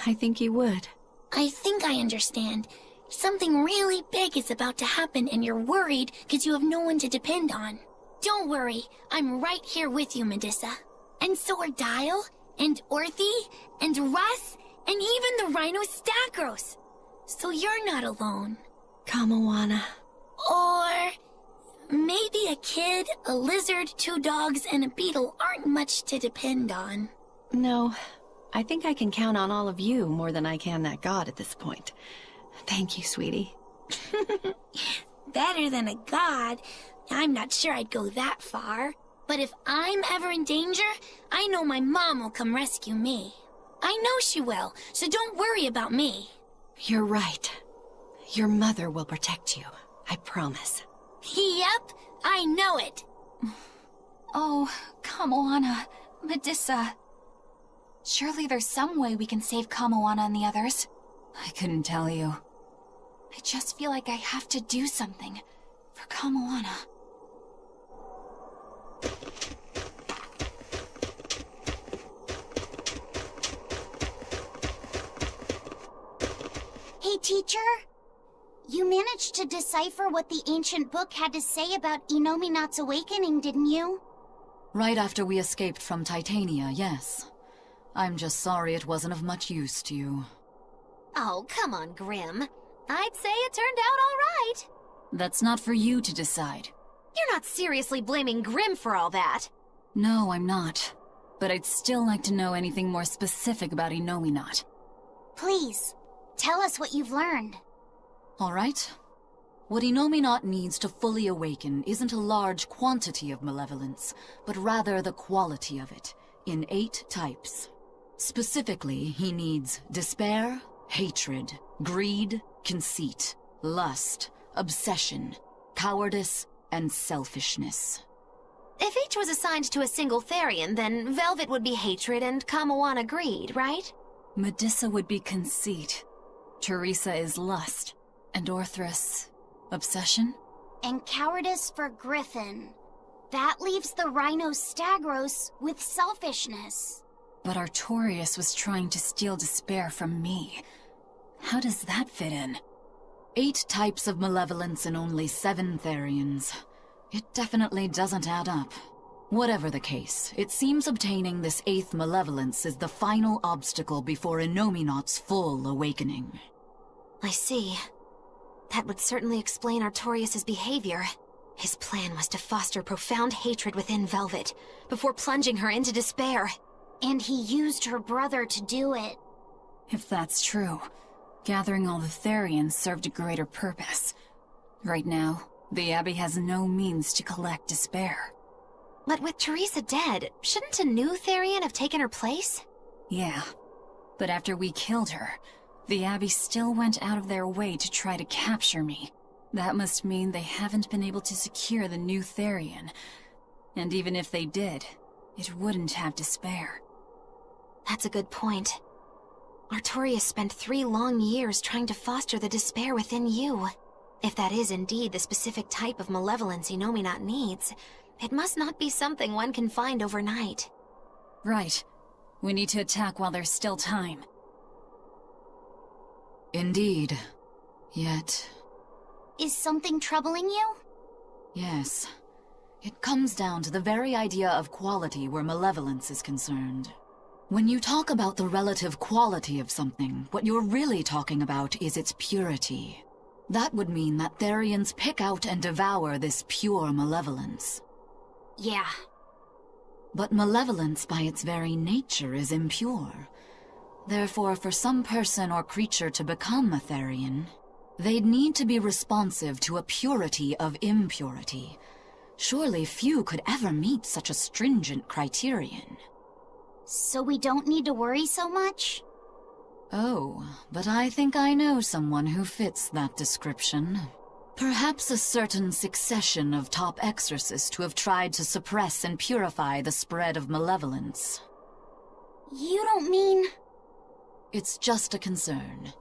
I think he would. I think I understand. Something really big is about to happen and you're worried because you have no one to depend on. Don't worry, I'm right here with you, Medusa. And so are Dial, and Orthy, and Russ, and even the Rhino Stagros. So you're not alone. Kamawana. Or maybe a kid, a lizard, 2 dogs, and a beetle aren't much to depend on. No, I think I can count on all of you more than I can that god at this point. Thank you, sweetie. Better than a god. I'm not sure I'd go that far. But if I'm ever in danger, I know my mom will come rescue me. I know she will, so don't worry about me. You're right. Your mother will protect you. I promise. Yep, I know it. Oh, Kamawana, Medusa. Surely there's some way we can save Kamawana and the others. I couldn't tell you. I just feel like I have to do something for Kamoana. Hey, teacher? You managed to decipher what the ancient book had to say about Inominat's awakening, didn't you? Right after we escaped from Titania, yes. I'm just sorry it wasn't of much use to you. Oh, come on, Grim. I'd say it turned out all right. That's not for you to decide. You're not seriously blaming Grim for all that. No, I'm not. But I'd still like to know anything more specific about Inominat. Please, tell us what you've learned. All right. What Inominat needs to fully awaken isn't a large quantity of malevolence, but rather the quality of it, in 8 types. Specifically, he needs despair, hatred, greed, conceit, lust, obsession, cowardice, and selfishness. If each was assigned to a single Therian, then Velvet would be hatred and Kamoana greed, right? Medusa would be conceit. Teresa is lust. And Orthrus, obsession? And cowardice for Griffin. That leaves the Rhino Stagros with selfishness. But Artorius was trying to steal despair from me. How does that fit in? 8 types of malevolence and only 7 Therians. It definitely doesn't add up. Whatever the case, it seems obtaining this 8th malevolence is the final obstacle before Inominat's full awakening. I see. That would certainly explain Artorius' behavior. His plan was to foster profound hatred within Velvet, before plunging her into despair. And he used her brother to do it. If that's true, gathering all the Therians served a greater purpose. Right now, the Abbey has no means to collect despair. But with Teresa dead, shouldn't a new Therian have taken her place? Yeah, but after we killed her, the Abbey still went out of their way to try to capture me. That must mean they haven't been able to secure the new Therian. And even if they did, it wouldn't have despair. That's a good point. Artorius spent 3 long years trying to foster the despair within you. If that is indeed the specific type of malevolence Inominat needs, it must not be something one can find overnight. Right. We need to attack while there's still time. Indeed. Yet... Is something troubling you? Yes. It comes down to the very idea of quality where malevolence is concerned. When you talk about the relative quality of something, what you're really talking about is its purity. That would mean that Therians pick out and devour this pure malevolence. Yeah. But malevolence by its very nature is impure. Therefore, for some person or creature to become a Therian, they'd need to be responsive to a purity of impurity. Surely few could ever meet such a stringent criterion. So we don't need to worry so much? Oh, but I think I know someone who fits that description. Perhaps a certain succession of top exorcists who have tried to suppress and purify the spread of malevolence. You don't mean... It's just a concern.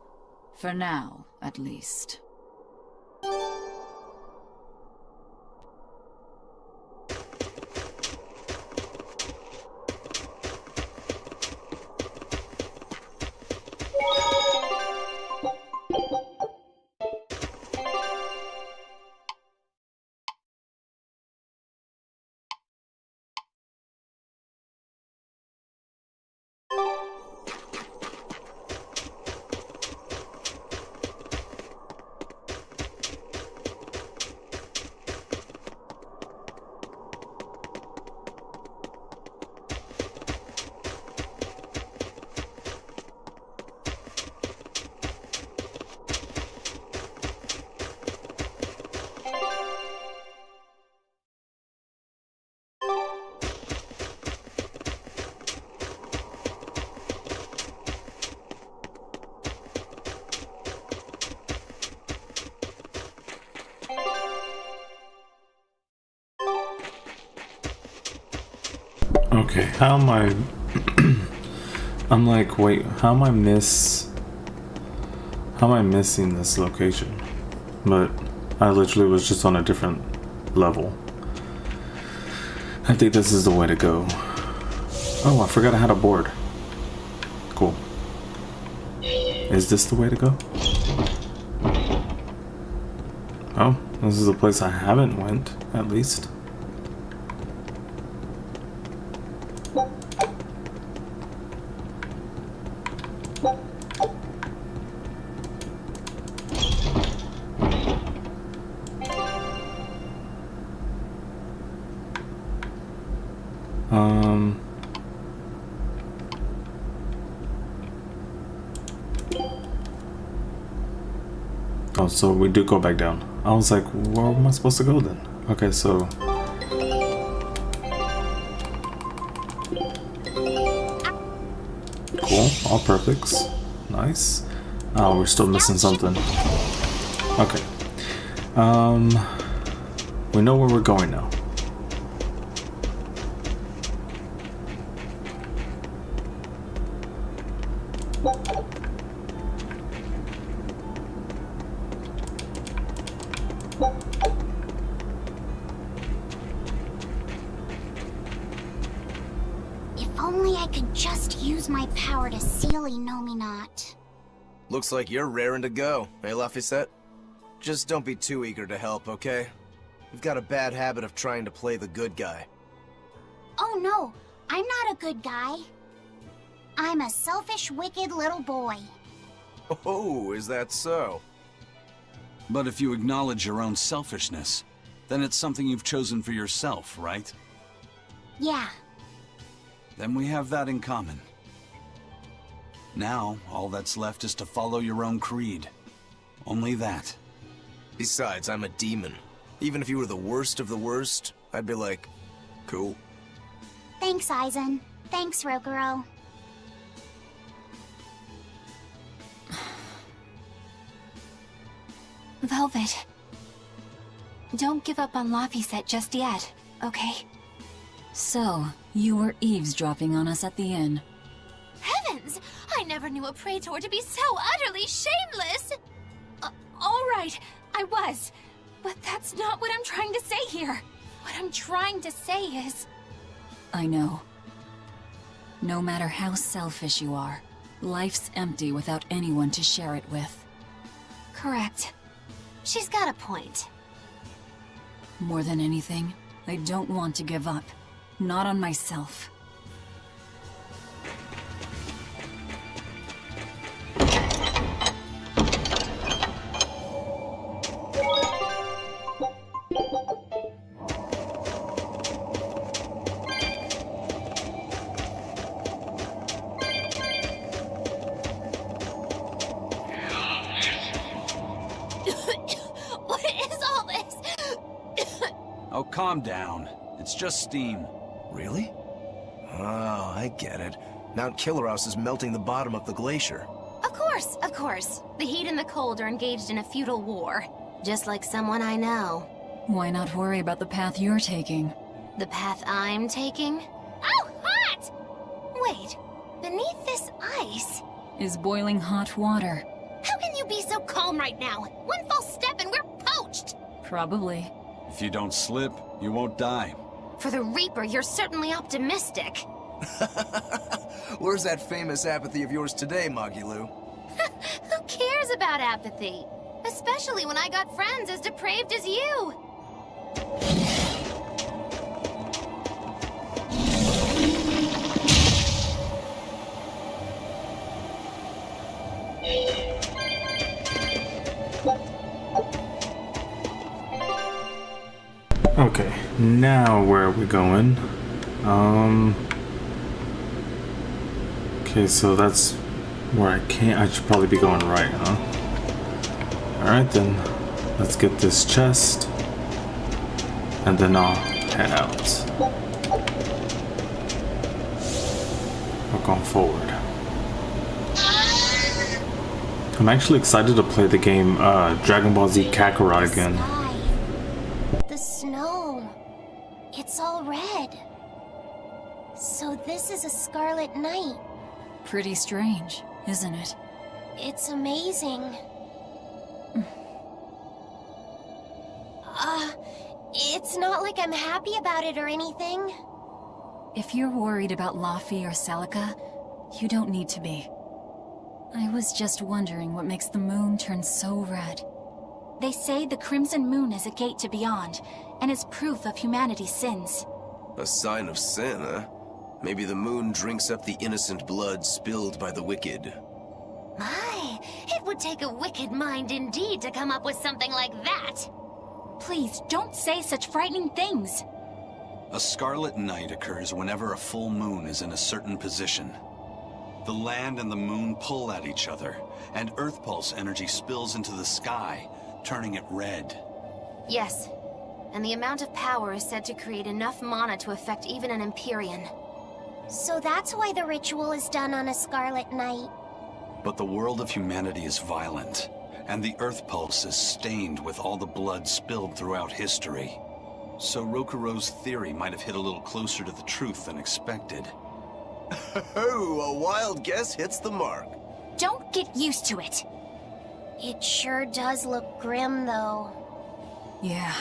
For now, at least. Okay, how am I... I'm like, wait, how am I How am I missing this location? But I literally was just on a different level. I think this is the way to go. Oh, I forgot I had a board. Cool. Is this the way to go? Oh, this is a place I haven't went, at least. Oh, so we do go back down. I was like, where am I supposed to go then? Okay, so... Cool, all perfects. Nice. Oh, we're still missing something. Okay. We know where we're going now. If only I could just use my power to seal Nominat. Looks like you're raring to go, eh, Laphicet? Just don't be too eager to help, okay? You've got a bad habit of trying to play the good guy. Oh no, I'm not a good guy. I'm a selfish, wicked little boy. Oh, is that so? But if you acknowledge your own selfishness, then it's something you've chosen for yourself, right? Yeah. Then we have that in common. Now, all that's left is to follow your own creed. Only that. Besides, I'm a demon. Even if you were the worst of the worst, I'd be like, cool. Thanks, Aizen. Thanks, Roguro. Velvet. Don't give up on Laphicet just yet, okay? So, you were eavesdropping on us at the inn. Heavens! I never knew a praetor to be so utterly shameless! All right, I was. But that's not what I'm trying to say here. What I'm trying to say is... I know. No matter how selfish you are, life's empty without anyone to share it with. Correct. She's got a point. More than anything, I don't want to give up. Not on myself. What is all this? Oh, calm down. It's just steam. Really? Oh, I get it. Mount Killerhouse is melting the bottom of the glacier. Of course, of course. The heat and the cold are engaged in a futile war. Just like someone I know. Why not worry about the path you're taking? The path I'm taking? Oh, hot! Wait, beneath this ice... Is boiling hot water. How can you be so calm right now? One false step and we're poached! Probably. If you don't slip, you won't die. For the Reaper, you're certainly optimistic. Where's that famous apathy of yours today, Magilou? Who cares about apathy? Especially when I got friends as depraved as you. Okay, now where are we going? Okay, so that's where I can't. I should probably be going right, huh? Alright then, let's get this chest, and then I'll head out. We're going forward. I'm actually excited to play the game Dragon Ball Z Kakarot again. The snow. It's all red. So this is a scarlet night. Pretty strange, isn't it? It's amazing. It's not like I'm happy about it or anything. If you're worried about Laffy or Celica, you don't need to be. I was just wondering what makes the moon turn so red. They say the Crimson Moon is a gate to beyond, and is proof of humanity's sins. A sign of sin, huh? Maybe the moon drinks up the innocent blood spilled by the wicked. My, it would take a wicked mind indeed to come up with something like that. Please, don't say such frightening things. A scarlet night occurs whenever a full moon is in a certain position. The land and the moon pull at each other, and Earth Pulse energy spills into the sky, turning it red. Yes, and the amount of power is said to create enough mana to affect even an Empyrean. So that's why the ritual is done on a scarlet night. But the world of humanity is violent, and the Earth Pulse is stained with all the blood spilled throughout history. So Rokuro's theory might have hit a little closer to the truth than expected. Oh, a wild guess hits the mark. Don't get used to it. It sure does look grim, though. Yeah.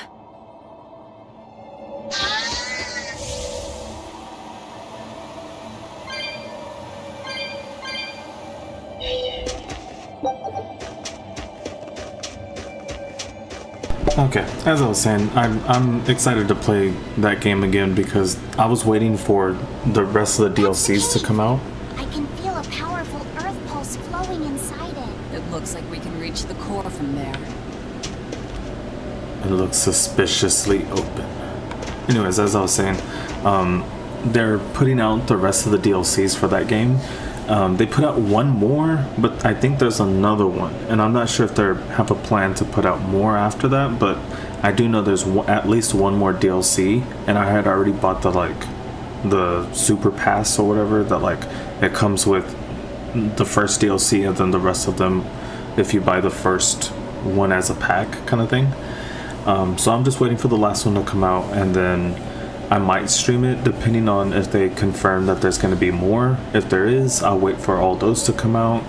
Okay, as I was saying, I'm excited to play that game again because I was waiting for the rest of the DLCs to come out. I can feel a powerful earth pulse flowing inside it. It looks like we can reach the core from there. It looks suspiciously open. Anyways, as I was saying, they're putting out the rest of the DLCs for that game. They put out one more, but I think there's another one, and I'm not sure if they have a plan to put out more after that, but I do know there's at least one more DLC, and I had already bought the Super Pass or whatever, that it comes with the first DLC and then the rest of them if you buy the first one as a pack kind of thing. So I'm just waiting for the last one to come out, and then I might stream it depending on if they confirm that there's going to be more. If there is, I'll wait for all those to come out.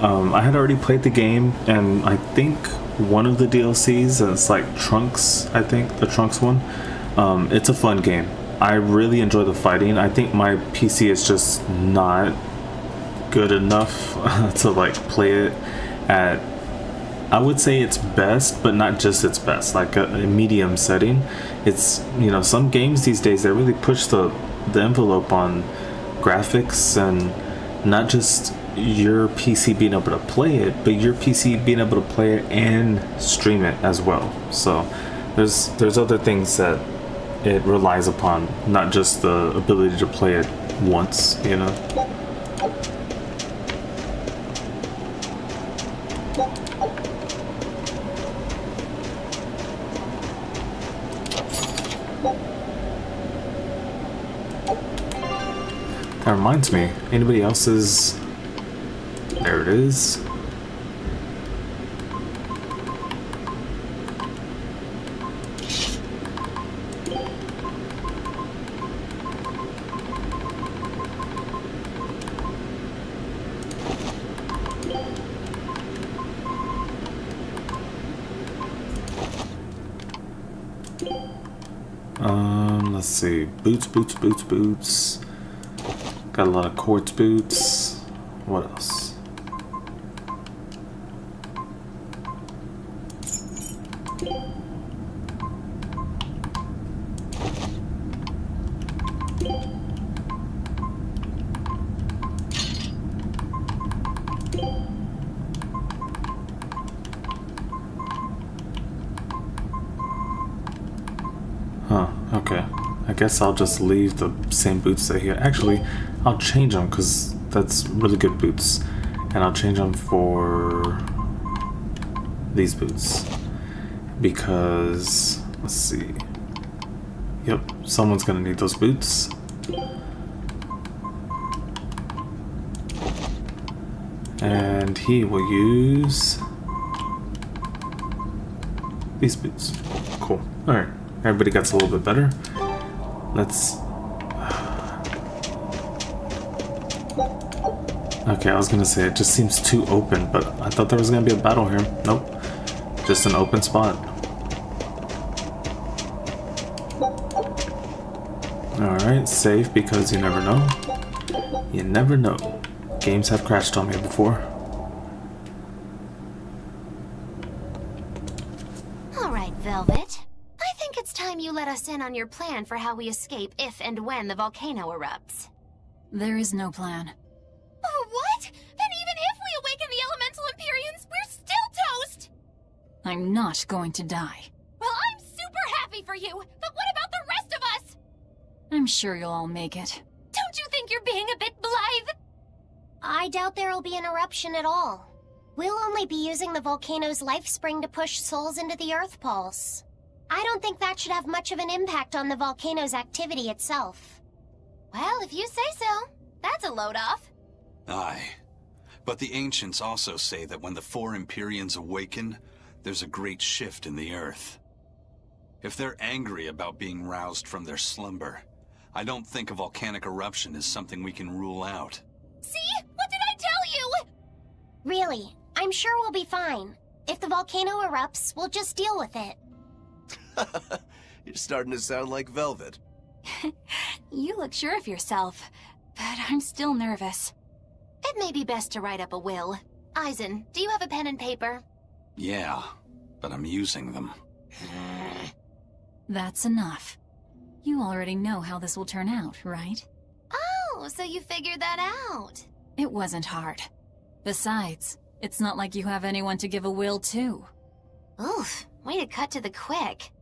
I had already played the game, and I think one of the DLCs, and it's like Trunks, I think, the Trunks one. It's a fun game. I really enjoy the fighting. I think my PC is just not good enough to play it at, I would say its best, but not just its best, like a medium setting. It's, some games these days, they really push the envelope on graphics, and not just your PC being able to play it, but your PC being able to play it and stream it as well. So there's other things that it relies upon, not just the ability to play it once, That reminds me, anybody else's... There it is. Let's see. Boots. Got a lot of quartz boots. What else? Huh, okay. I guess I'll just leave the same boots that here. Actually, I'll change them because that's really good boots. And I'll change them for these boots. Because, let's see. Yep, someone's gonna need those boots. And he will use these boots. Cool. Alright, everybody gets a little bit better. Okay, I was gonna say it just seems too open, but I thought there was gonna be a battle here. Nope. Just an open spot. Alright, safe because you never know. You never know. Games have crashed on me before. Alright, Velvet. I think it's time you let us in on your plan for how we escape if and when the volcano erupts. There is no plan. Oh, what? Then even if we awaken the elemental Empyreans, we're still toast! I'm not going to die. Well, I'm super happy for you, but what about the rest of us? I'm sure you'll all make it. Don't you think you're being a bit blithe? I doubt there'll be an eruption at all. We'll only be using the volcano's life spring to push souls into the Earth Pulse. I don't think that should have much of an impact on the volcano's activity itself. Well, if you say so. That's a load off. Aye. But the ancients also say that when the four Empyreans awaken, there's a great shift in the Earth. If they're angry about being roused from their slumber, I don't think a volcanic eruption is something we can rule out. See? What did I tell you? Really, I'm sure we'll be fine. If the volcano erupts, we'll just deal with it. You're starting to sound like Velvet. You look sure of yourself, but I'm still nervous. It may be best to write up a will. Eisen, do you have a pen and paper? Yeah, but I'm using them. That's enough. You already know how this will turn out, right? Oh, so you figured that out. It wasn't hard. Besides, it's not like you have anyone to give a will to. Oof, way to cut to the quick.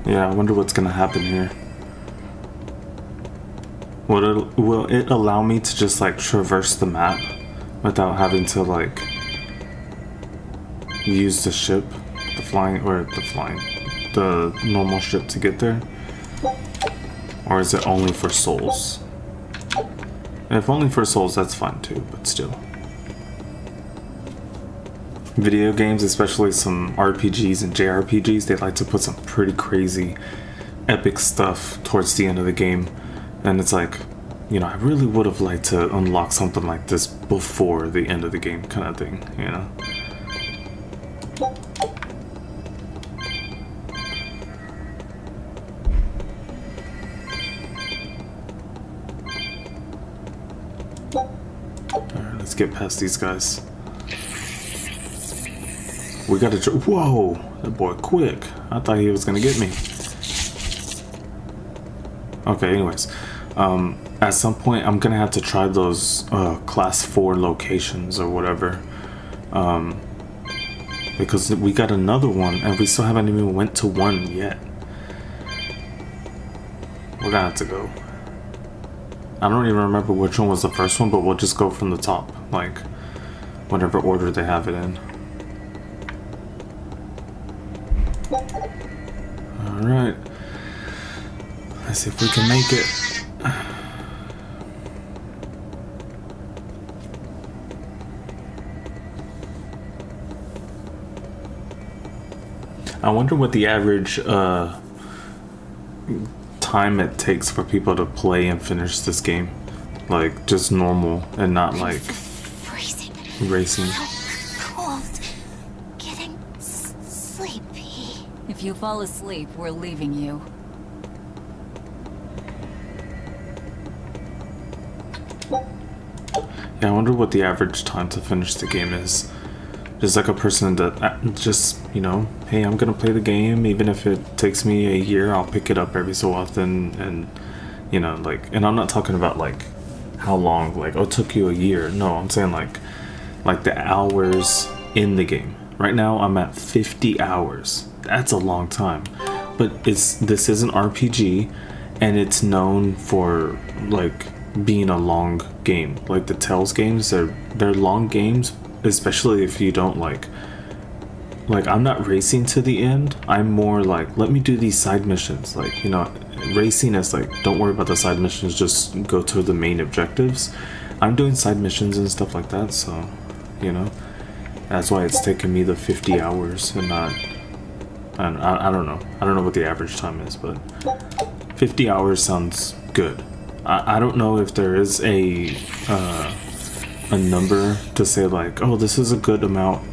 Yeah, I wonder what's gonna happen here. Will it allow me to just like traverse the map without having to like use the ship, the normal ship to get there? Or is it only for souls? If only for souls, that's fine too, but still. Video games, especially some RPGs and JRPGs, they like to put some pretty crazy epic stuff towards the end of the game, and it's like, you know, I really would have liked to unlock something like this before the end of the game kind of thing, you know? Alright, let's get past these guys. We gotta. Whoa! That boy quick. I thought he was gonna get me. Okay, anyways. At some point, I'm gonna have to try those class 4 locations or whatever. Because we got another one and we still haven't even went to one yet. We're gonna have to go. I don't even remember which one was the first one, but we'll just go from the top. Like, whatever order they have it in. Alright. Let's see if we can make it. I wonder what the average time it takes for people to play and finish this game. Like, just normal and not like Freezing. racing. Cold. Getting sleepy. If you fall asleep, we're leaving you. Yeah, I wonder what the average time to finish the game is. Just like a person that just, you know, hey, I'm gonna play the game, even if it takes me a year, I'll pick it up every so often, and, you know, like, and I'm not talking about, like, how long, like, oh, it took you a year. No, I'm saying, like the hours in the game. Right now, I'm at 50 hours. That's a long time. But this is an RPG, and it's known for, like, being a long game. Like the Tales games, they're long games, especially if you don't like like, I'm not racing to the end. I'm more like, let me do these side missions. Like, you know, racing is like, don't worry about the side missions, just go to the main objectives. I'm doing side missions and stuff like that, so, you know, that's why it's taken me the 50 hours and not, I don't know. I don't know what the average time is, but 50 hours sounds good. I don't know if there is a number to say like, oh, this is a good amount.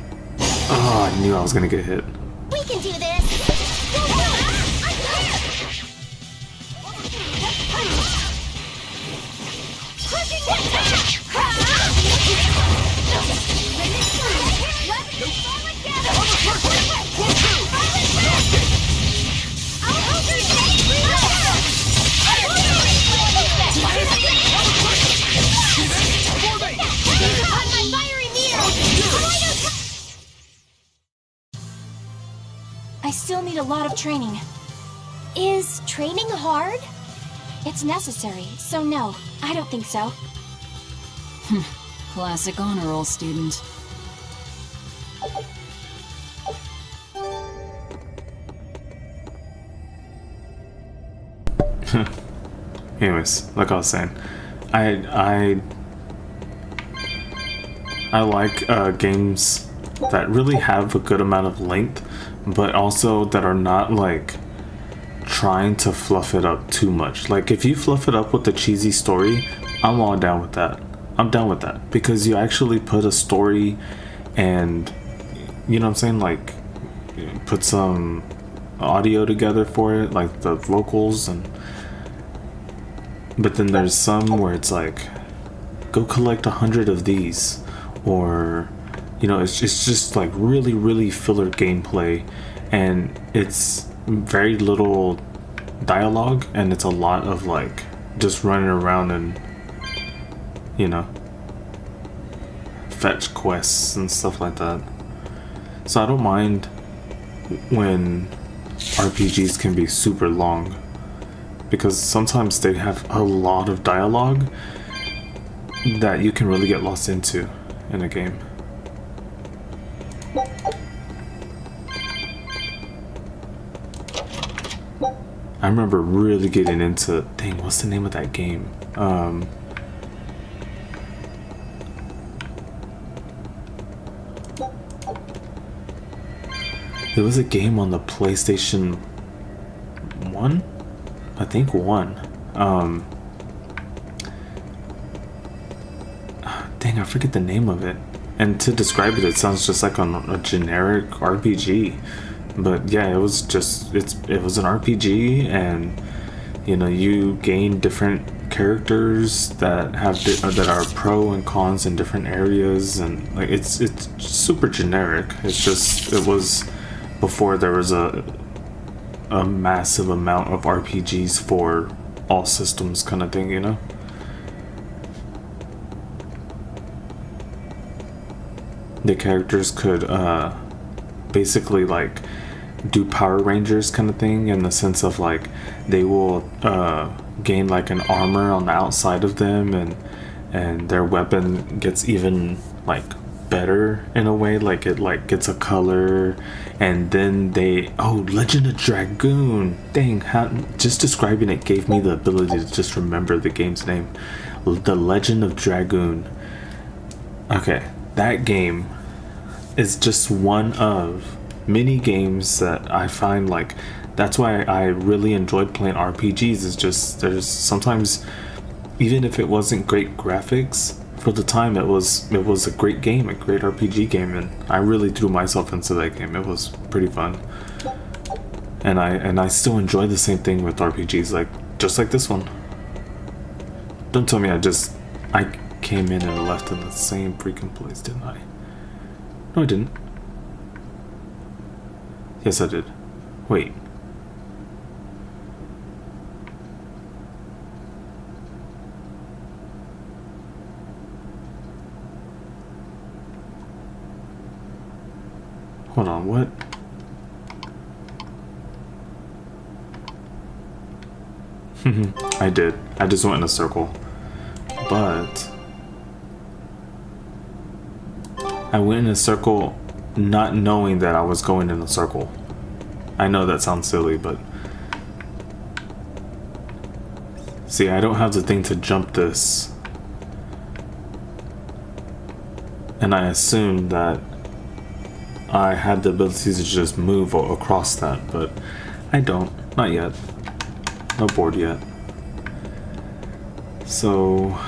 Oh, I knew I was gonna get hit. We can do this! I still need a lot of training. Is training hard? It's necessary, so no, I don't think so. Classic honor roll student. Anyways, like I was saying, I like games that really have a good amount of length, but also that are not like trying to fluff it up too much. Like if you fluff it up with a cheesy story, I'm all down with that. I'm down with that because you actually put a story and, you know what I'm saying, like put some audio together for it, like the vocals, and but then there's some where it's like, go collect 100 of these, or you know, it's just like really filler gameplay, and it's very little dialogue, and it's a lot of like just running around and, you know, fetch quests and stuff like that. So I don't mind when RPGs can be super long, because sometimes they have a lot of dialogue that you can really get lost into in a game. I remember really getting into, dang, what's the name of that game? There was a game on the PlayStation 1? I think 1. Dang, I forget the name of it. And to describe it, it sounds just like a generic RPG. But yeah, it was just, it was an RPG, and you know, you gain different characters that have that are pro and cons in different areas, and like it's super generic. It's just, it was before there was a massive amount of RPGs for all systems kind of thing, you know? The characters could basically like do Power Rangers kind of thing, in the sense of like they will gain like an armor on the outside of them, and their weapon gets even like better in a way, like it like gets a color, and then they, oh, Legend of Dragoon, dang, just describing it gave me the ability to just remember the game's name. The Legend of Dragoon. Okay, that game is just one of many games that I find, like, that's why I really enjoyed playing RPGs, is just, there's sometimes, even if it wasn't great graphics, for the time it was a great game, a great RPG game, and I really threw myself into that game. It was pretty fun. And I still enjoy the same thing with RPGs, like just like this one. Don't tell me I came in and left in the same freaking place, didn't I? No, I didn't. Yes, I did. Wait. Hold on, what? I did. I just went in a circle. But I went in a circle not knowing that I was going in a circle. I know that sounds silly, but see, I don't have the thing to jump this, and I assumed that I had the ability to just move across that, but I don't. Not yet. No board yet. So,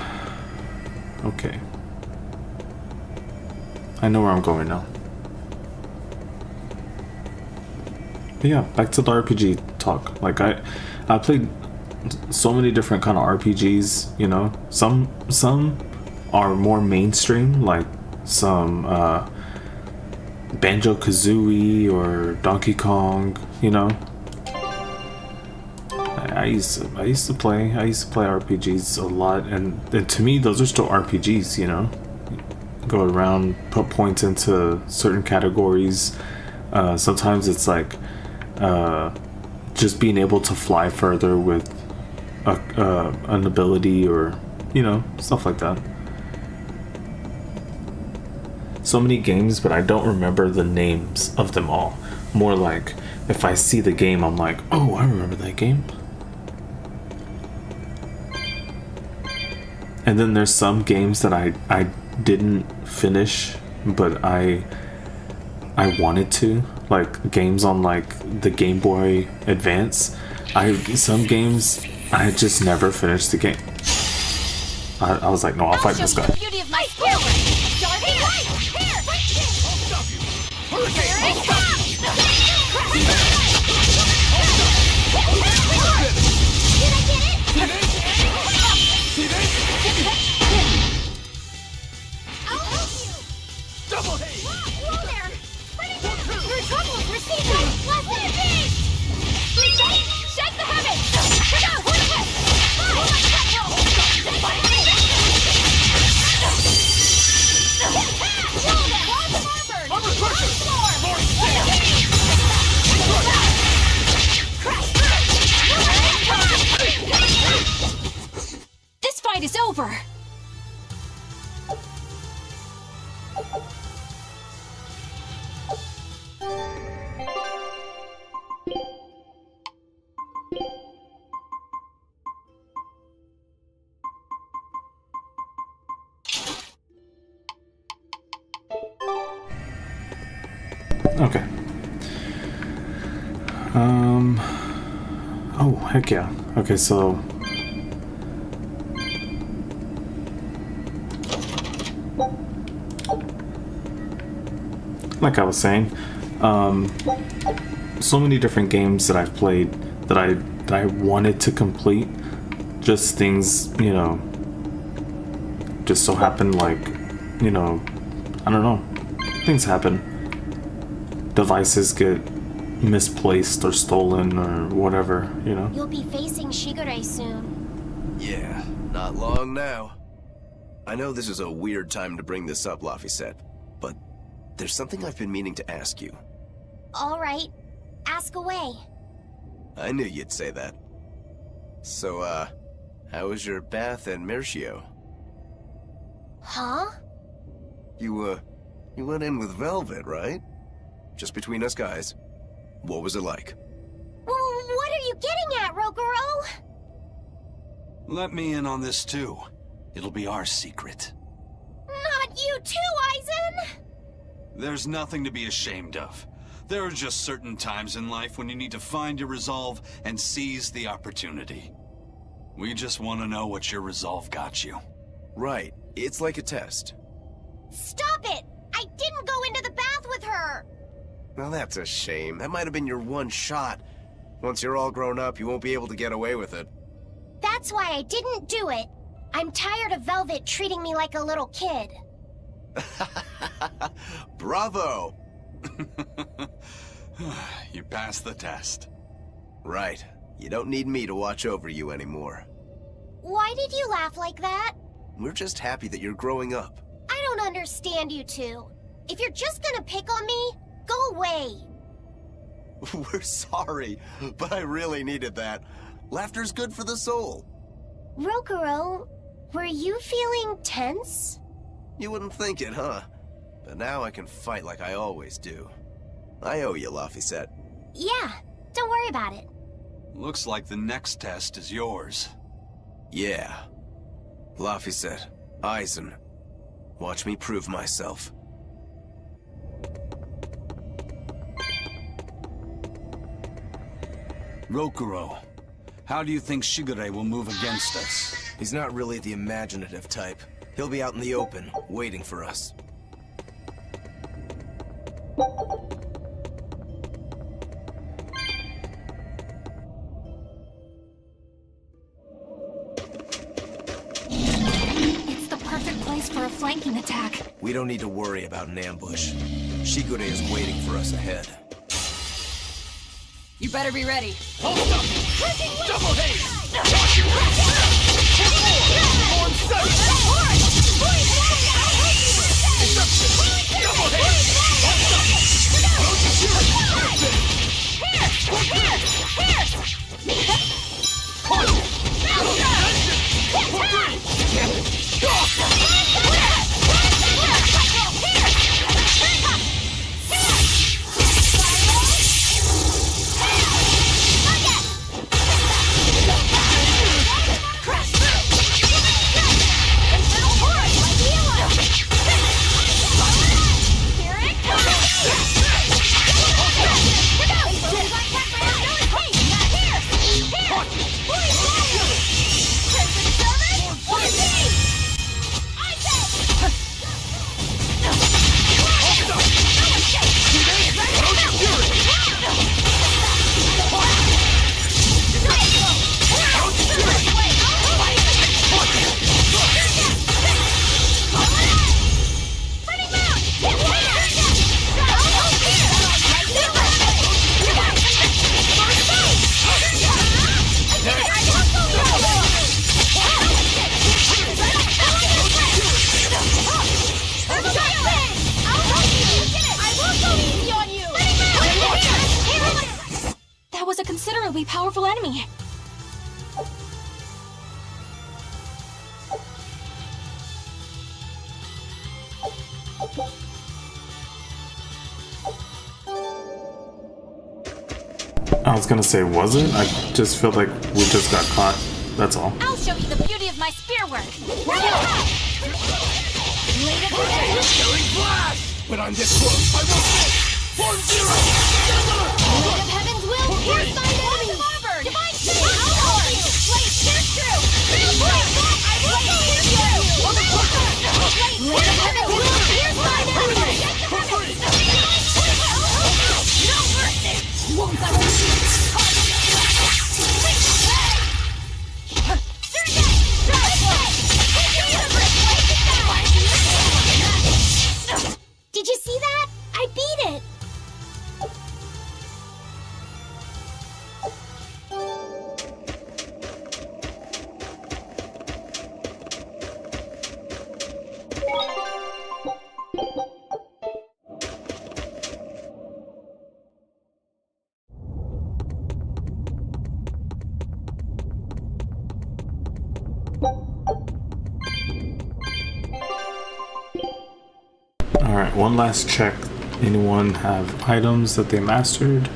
okay. I know where I'm going now. But yeah, back to the RPG talk. Like I played so many different kind of RPGs, you know. Some are more mainstream, like some Banjo-Kazooie or Donkey Kong, you know. I used to play RPGs a lot, and to me those are still RPGs, you know. Go around, put points into certain categories. Sometimes it's like just being able to fly further with an ability, or you know, stuff like that. So many games, but I don't remember the names of them all. More like if I see the game, I'm like, oh, I remember that game. And then there's some games that I didn't finish, but I wanted to, like games on like the Game Boy Advance. Some games I just never finished the game. I was like, no, I'll fight this guy. Beauty of my skill. This fight is over. Okay. Oh, heck yeah. Okay, so like I was saying, so many different games that I've played that I wanted to complete. Just things, you know, just so happened, like, you know, I don't know. Things happen. Devices get misplaced or stolen or whatever, you know. You'll be facing Shigure soon. Yeah, not long now. I know this is a weird time to bring this up, Laphicet, but there's something I've been meaning to ask you. All right, ask away. I knew you'd say that. So, how was your bath and Mercio? Huh? You went in with Velvet, right? Just between us guys. What was it like? What are you getting at, Roguro? Let me in on this too. It'll be our secret. Not you too, Aizen! There's nothing to be ashamed of. There are just certain times in life when you need to find your resolve and seize the opportunity. We just want to know what your resolve got you. Right. It's like a test. Stop it! I didn't go into the bath with her! Well, that's a shame. That might have been your one shot. Once you're all grown up, you won't be able to get away with it. That's why I didn't do it. I'm tired of Velvet treating me like a little kid. Bravo! You passed the test. Right. You don't need me to watch over you anymore. Why did you laugh like that? We're just happy that you're growing up. I don't understand you two. If you're just gonna pick on me, go away. We're sorry, but I really needed that. Laughter's good for the soul. Roguro, were you feeling tense? You wouldn't think it, huh? But now I can fight like I always do. I owe you, Laphicet. Yeah, don't worry about it. Looks like the next test is yours. Yeah. Laphicet, Eisen. Watch me prove myself. Rokuro, how do you think Shigure will move against us? He's not really the imaginative type. He'll be out in the open, waiting for us. It's the perfect place for a flanking attack. We don't need to worry about an ambush. Shigure is waiting for us ahead. You better be ready. Hold up! Double haze! Double That was a considerably powerful enemy. I was gonna say, was it? I just feel like we just got caught. That's all. I'll show you the beauty of my spear work. Killing flash! When I'm this close, I will miss! 4-0! Blade of Heaven's will pierce my enemy! Divine Strength! I'll hold you! Blade pierce through! Blade pierce through! Blade of Heaven's will pierce my enemy! No mercy! Won't I will shoot! Did you see that? I beat it! Alright, one last check. Anyone have items that they mastered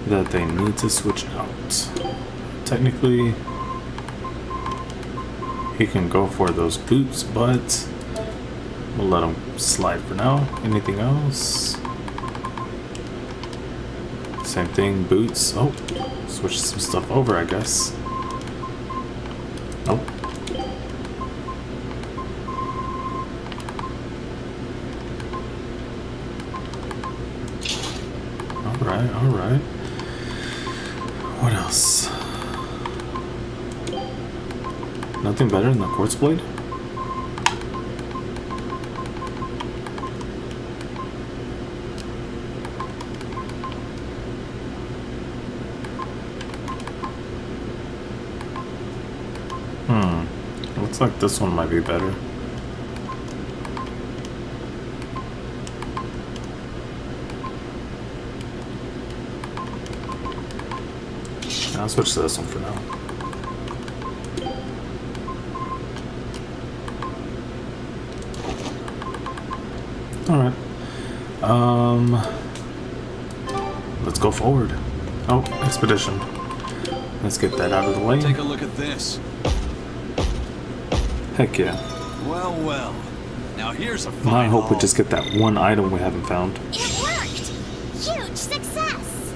that they need to switch out? Technically, he can go for those boots, but we'll let him slide for now. Anything else? Same thing, boots. Oh, switch some stuff over, I guess. Nope. Alright. What else? Nothing better than the quartz blade? Looks like this one might be better. I'll switch to this one for now. Alright. Let's go forward. Oh, expedition. Let's get that out of the way. Take a look at this. Heck yeah. Well, well. Now here's a fine Now I hope we haul. just get that one item we haven't found. It worked! Huge success!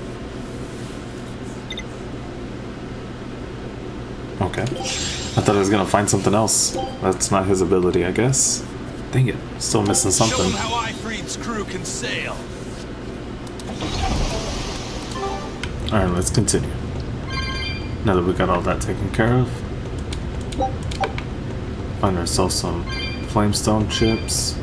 Okay. I thought I was gonna find something else. That's not his ability, I guess. Dang it. Still missing Show something. them how Ifrit's crew can sail. Alright, let's continue. Now that we got all that taken care of. Find ourselves some flamestone chips.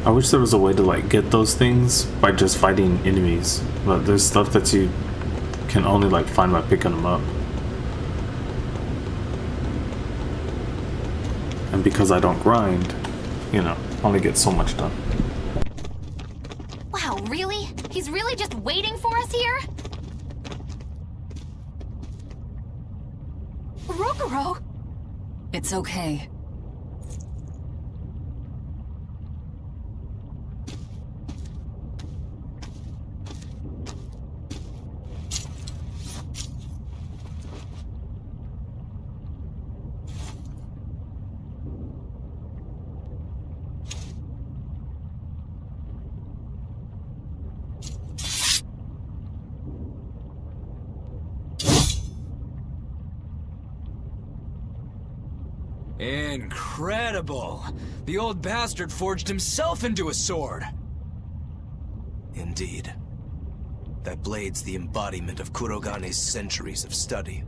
I wish there was a way to like get those things by just fighting enemies, but there's stuff that you can only like find by picking them up. And because I don't grind, you know, only get so much done. Wow, really? He's really just waiting for us here? Rokuro! It's okay. Incredible! The old bastard forged himself into a sword! Indeed. That blade's the embodiment of Kurogane's centuries of study.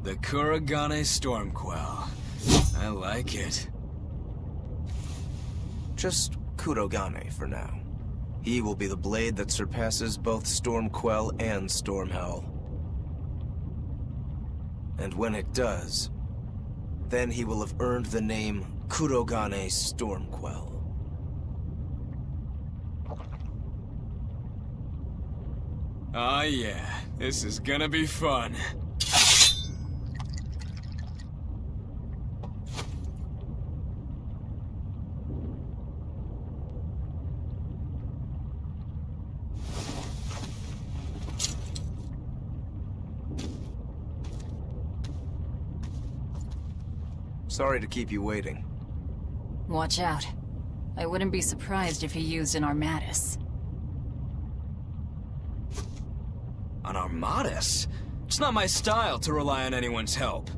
The Kurogane Stormquell. I like it. Just Kurogane for now. He will be the blade that surpasses both Stormquell and Stormhowl. And when it does, then he will have earned the name Kurogane Stormquell. Oh yeah, this is gonna be fun. Sorry to keep you waiting. Watch out. I wouldn't be surprised if he used an Armatus. An Armatus? It's not my style to rely on anyone's help.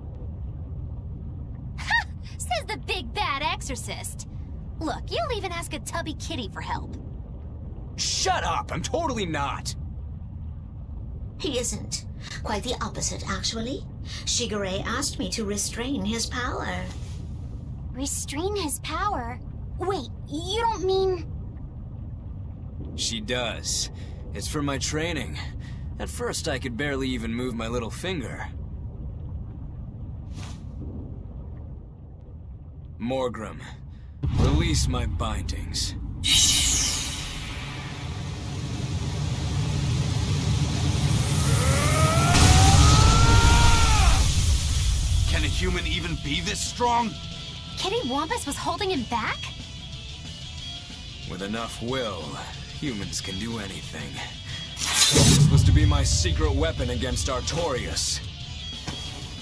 Says the big bad exorcist. Look, you'll even ask a tubby kitty for help. Shut up! I'm totally not! He isn't. Quite the opposite, actually. Shigure asked me to restrain his power. Restrain his power? Wait, you don't mean... She does. It's for my training. At first, I could barely even move my little finger. Morgrim, release my bindings. Can a human even be this strong? Kitty Wampus was holding him back? With enough will, humans can do anything. This was to be my secret weapon against Artorias.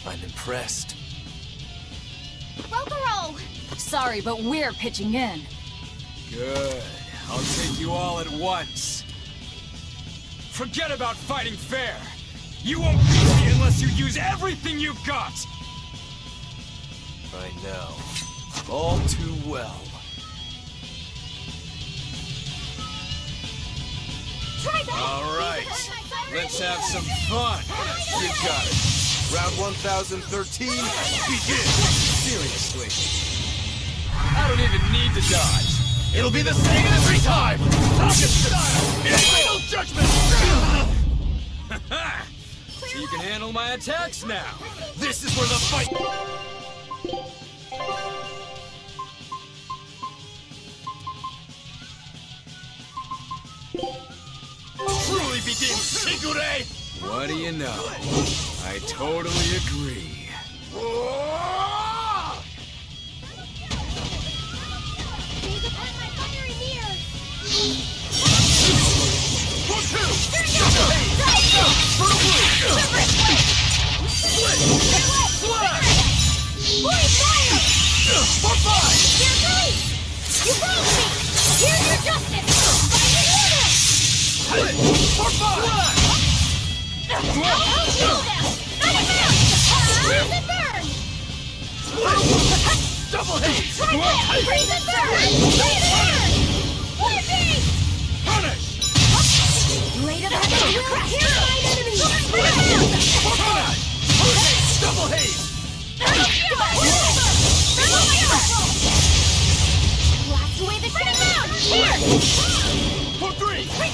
I'm impressed. Rokuro! Sorry, but we're pitching in. Good. I'll take you all at once. Forget about fighting fair. You won't beat me unless you use everything you've got. I know. All too well. All right. Let's have some fun. You got it. Round 1013, begin! Seriously. I don't even need to dodge. It'll be the same every time! Target style! Final judgment! So you can handle my attacks now. This is where the fight... begin, Shigure! What do you know? I totally agree. Double haze! Freeze and burn! Punish! Blade of heaven will crush enemies! Double haze! Blast away the shadow! Here! For 3! Hey,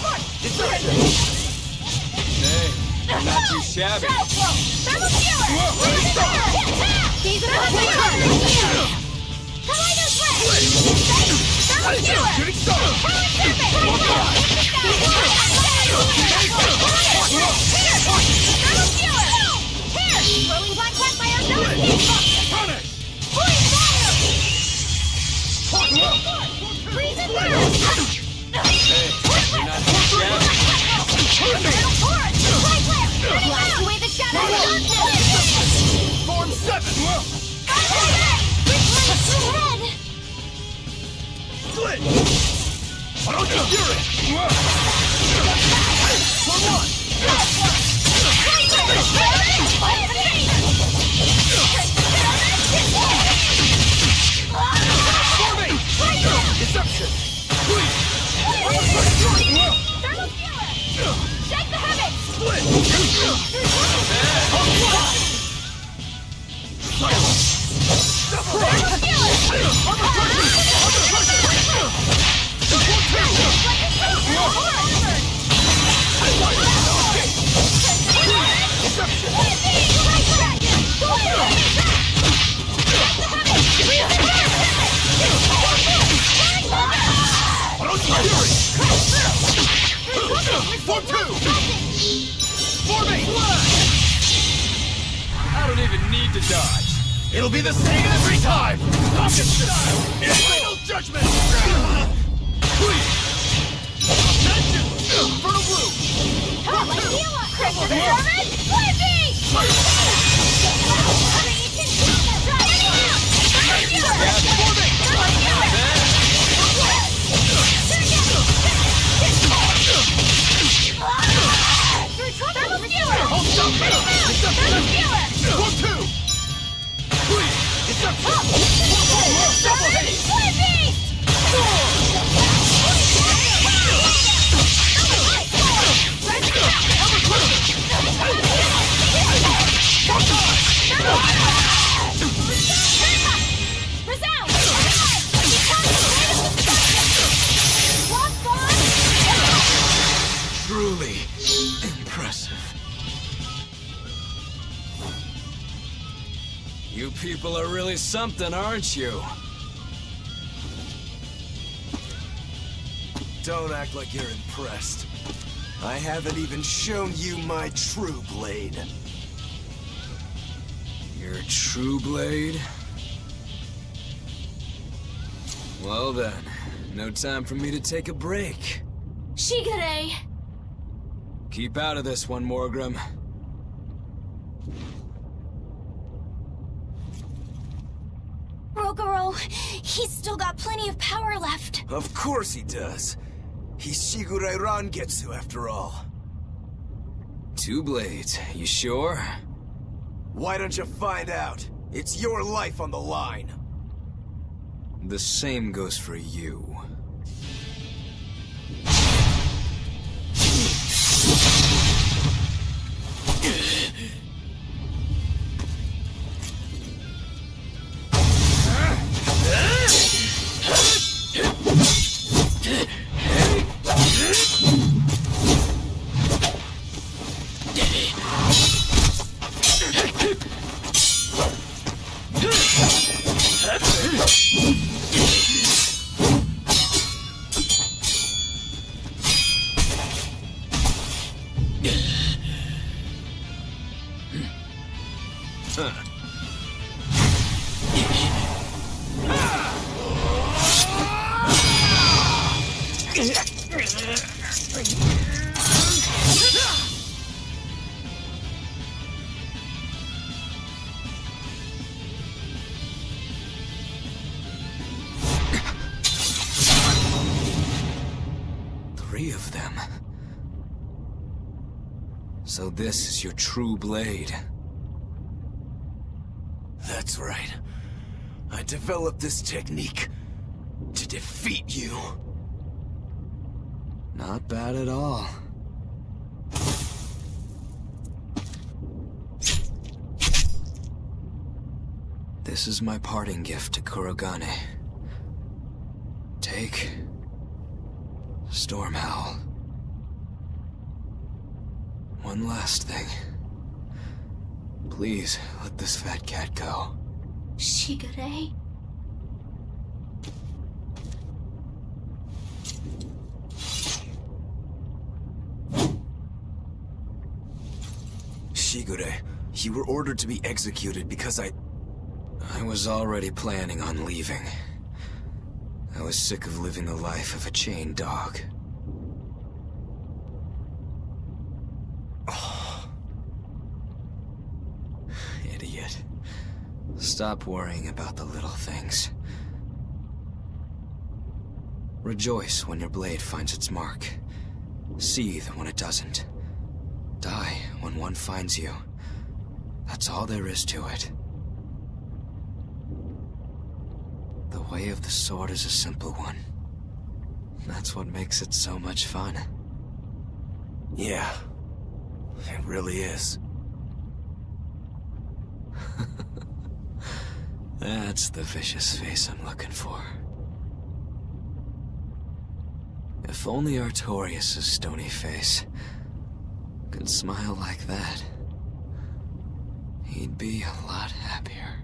not too shabby. Thermal Skewer! Gaze upon my heart! Kaleido Sled! Thermal Skewer! Shooting star! Power Serpent! Thermal Skewer! Here! Swirling Black Quagmire! Punish! Void Fire! Freeze and burn! Hey, you're not too shabby. Metal Torch! Light Flare! Blast away the shadows of darkness! Form 7! Split! Why don't you hear it? For 1! Deception! Shake the heavens! Split! I don't even need to dodge. It'll be the same every time! Pocket style! Final judgment! Attention! Infernal Blue! Crystal Servant! Truly impressive. You people are really something, aren't you? Don't act like you're impressed. I haven't even shown you my true blade. Your true blade? Well then, no time for me to take a break. Shigure! Keep out of this one, Morgrim. Rogoro, he's still got plenty of power left. Of course he does. He's Shigure Rangetsu after all. 2 blades, you sure? Why don't you find out? It's your life on the line. The same goes for you. Three of them. So this is your true blade. That's right. I developed this technique to defeat you. Not bad at all. This is my parting gift to Kurogane. Take Storm Howl. One last thing. Please let this fat cat go. Shigure? Shigure, you were ordered to be executed because I was already planning on leaving. I was sick of living the life of a chained dog. Idiot. Stop worrying about the little things. Rejoice when your blade finds its mark. Seethe when it doesn't. Die when one finds you. That's all there is to it. The way of the sword is a simple one. That's what makes it so much fun. Yeah, it really is. That's the vicious face I'm looking for. If only Artorias' stony face could smile like that, he'd be a lot happier.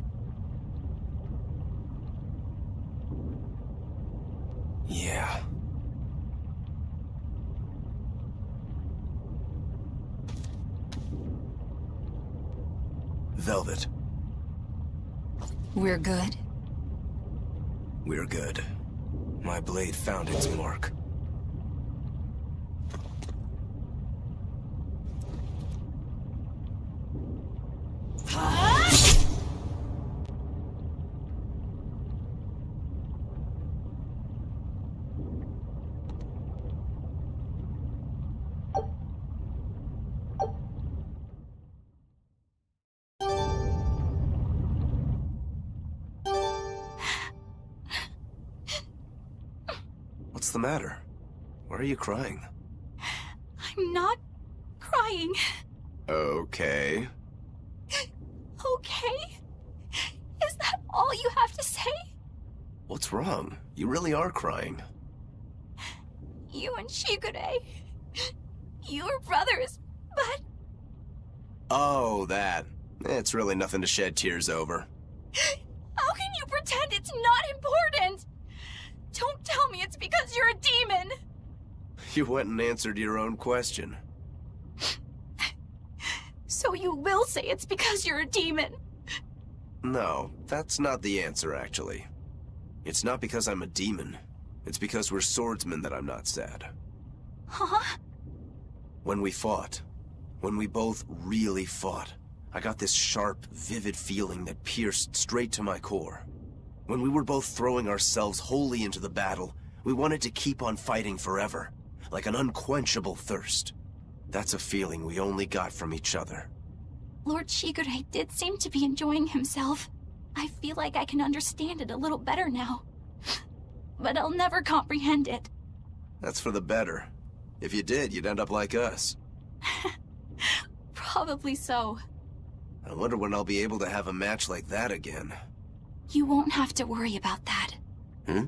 Yeah. Velvet. We're good? We're good. My blade found its mark. What's the matter? Why are you crying? I'm not crying. Okay. Okay? Is that all you have to say? What's wrong? You really are crying. You and Shigure. You were brothers, but... Oh, that. It's really nothing to shed tears over. How can you pretend it's not important? Don't tell me it's because you're a demon! You went and answered your own question. So you will say it's because you're a demon? No, that's not the answer, actually. It's not because I'm a demon. It's because we're swordsmen that I'm not sad. Huh? When we fought, when we both really fought, I got this sharp, vivid feeling that pierced straight to my core. When we were both throwing ourselves wholly into the battle, we wanted to keep on fighting forever, like an unquenchable thirst. That's a feeling we only got from each other. Lord Shigure did seem to be enjoying himself. I feel like I can understand it a little better now. But I'll never comprehend it. That's for the better. If you did, you'd end up like us. Probably so. I wonder when I'll be able to have a match like that again. You won't have to worry about that. Hmm?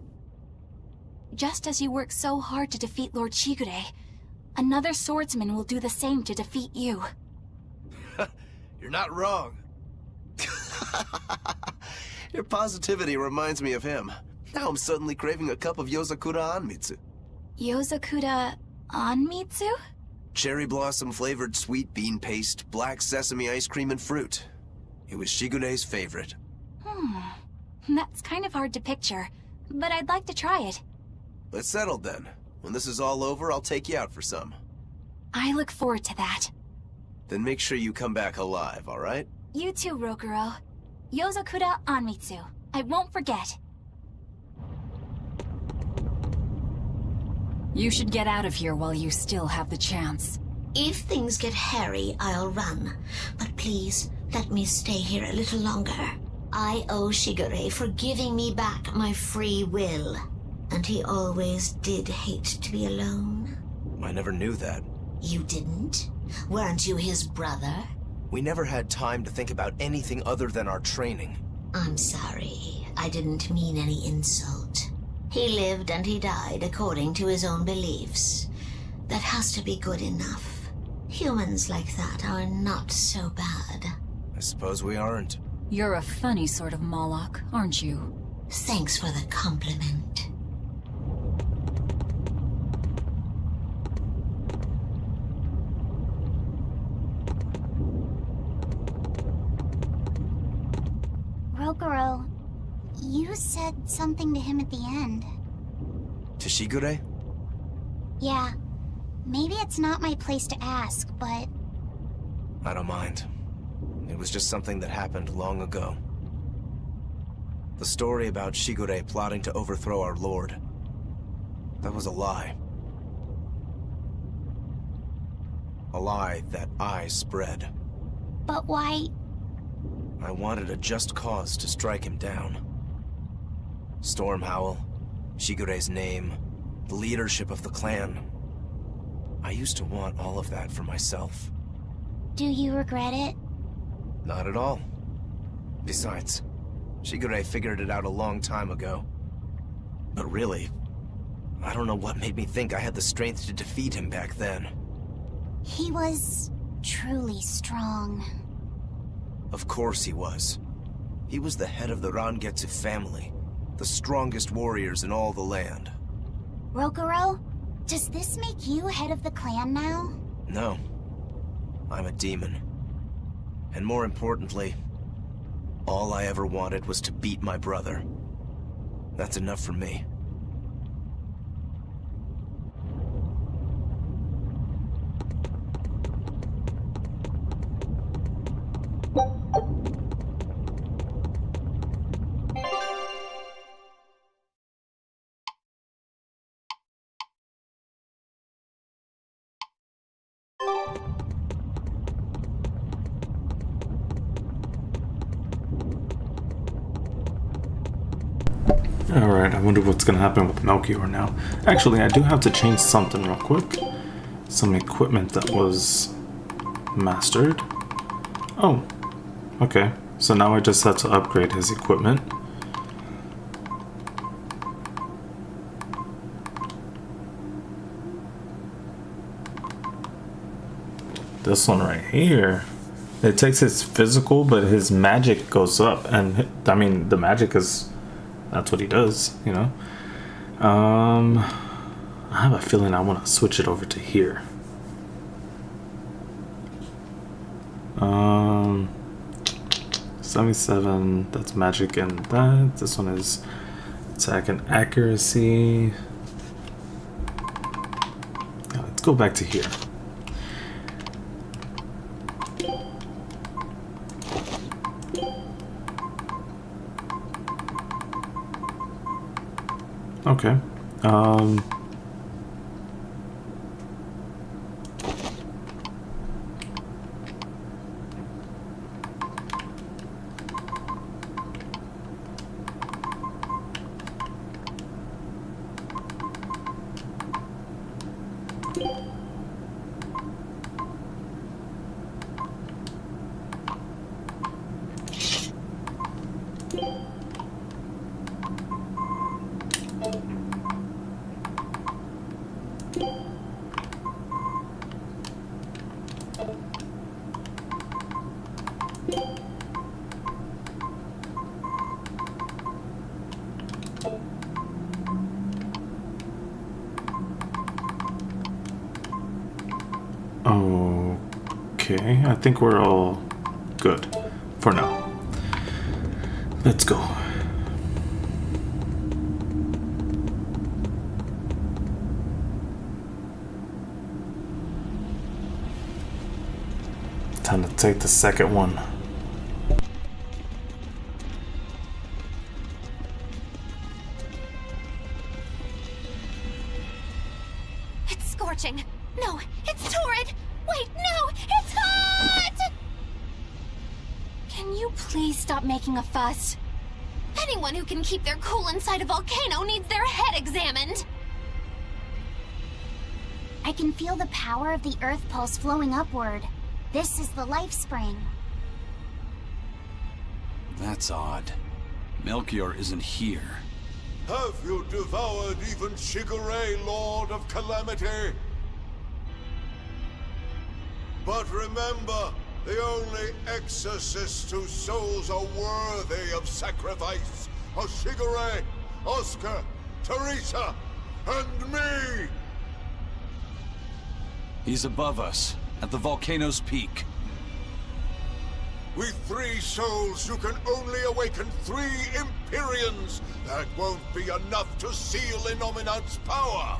Just as you work so hard to defeat Lord Shigure, another swordsman will do the same to defeat you. You're not wrong. Your positivity reminds me of him. Now I'm suddenly craving a cup of Yozakura Anmitsu. Yozakura Anmitsu? Cherry blossom flavored sweet bean paste, black sesame ice cream, and fruit. It was Shigure's favorite. That's kind of hard to picture, but I'd like to try it. It's settled then. When this is all over, I'll take you out for some. I look forward to that. Then make sure you come back alive, alright? You too, Rokuro. Yozokura Anmitsu. I won't forget. You should get out of here while you still have the chance. If things get hairy, I'll run. But please, let me stay here a little longer. I owe Shigure for giving me back my free will. And he always did hate to be alone. I never knew that. You didn't? Weren't you his brother? We never had time to think about anything other than our training. I'm sorry. I didn't mean any insult. He lived and he died according to his own beliefs. That has to be good enough. Humans like that are not so bad. I suppose we aren't. You're a funny sort of Moloch, aren't you? Thanks for the compliment. Rokuro, you said something to him at the end. To Shigure? Yeah. Maybe it's not my place to ask, but... I don't mind. It was just something that happened long ago. The story about Shigure plotting to overthrow our lord. That was a lie. A lie that I spread. But why... I wanted a just cause to strike him down. Storm Howl, Shigure's name, the leadership of the clan. I used to want all of that for myself. Do you regret it? Not at all. Besides, Shigure figured it out a long time ago. But really, I don't know what made me think I had the strength to defeat him back then. He was truly strong. Of course he was. He was the head of the Rangetsu family, the strongest warriors in all the land. Rokuro, does this make you head of the clan now? No. I'm a demon. And more importantly, all I ever wanted was to beat my brother. That's enough for me. Alright, I wonder what's gonna happen with Melchior now. Actually, I do have to change something real quick. Some equipment that was mastered. Oh, okay. So now I just have to upgrade his equipment. This one right here. It takes his physical, but his magic goes up. And, I mean, the magic is... That's what he does, you know? I have a feeling I want to switch it over to here. 77, that's magic and that. This one is attack and accuracy. Now let's go back to here. Okay. Okay, I think we're all good for now. Let's go. Time to take the second one. It's scorching. No, it's torrid. Wait, no, it's hot! Can you please stop making a fuss? Anyone who can keep their cool inside a volcano needs their head examined. I can feel the power of the Earth pulse flowing upward. This is the life spring. That's odd. Melchior isn't here. Have you devoured even Shigure, Lord of Calamity? But remember, the only exorcists whose souls are worthy of sacrifice are Shigure, Oscar, Teresa, and me! He's above us, at the volcano's peak. With 3 souls, you can only awaken 3 Empyreans. That won't be enough to seal Innominat's power.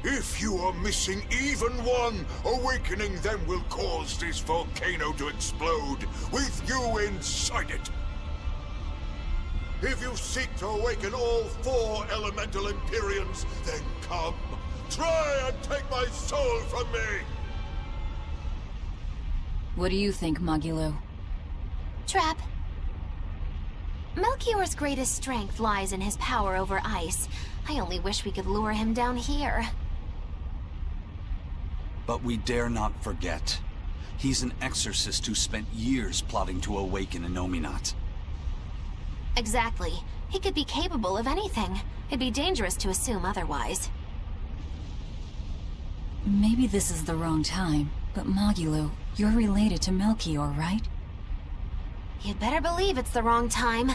If you are missing even one, awakening them will cause this volcano to explode, with you inside it. If you seek to awaken all 4 elemental Empyreans, then come. Try and take my soul from me! What do you think, Magilo? Trap. Melchior's greatest strength lies in his power over ice. I only wish we could lure him down here. But we dare not forget. He's an exorcist who spent years plotting to awaken Innominat. Exactly. He could be capable of anything. It'd be dangerous to assume otherwise. Maybe this is the wrong time, but Magilo, you're related to Melchior, right? You'd better believe it's the wrong time.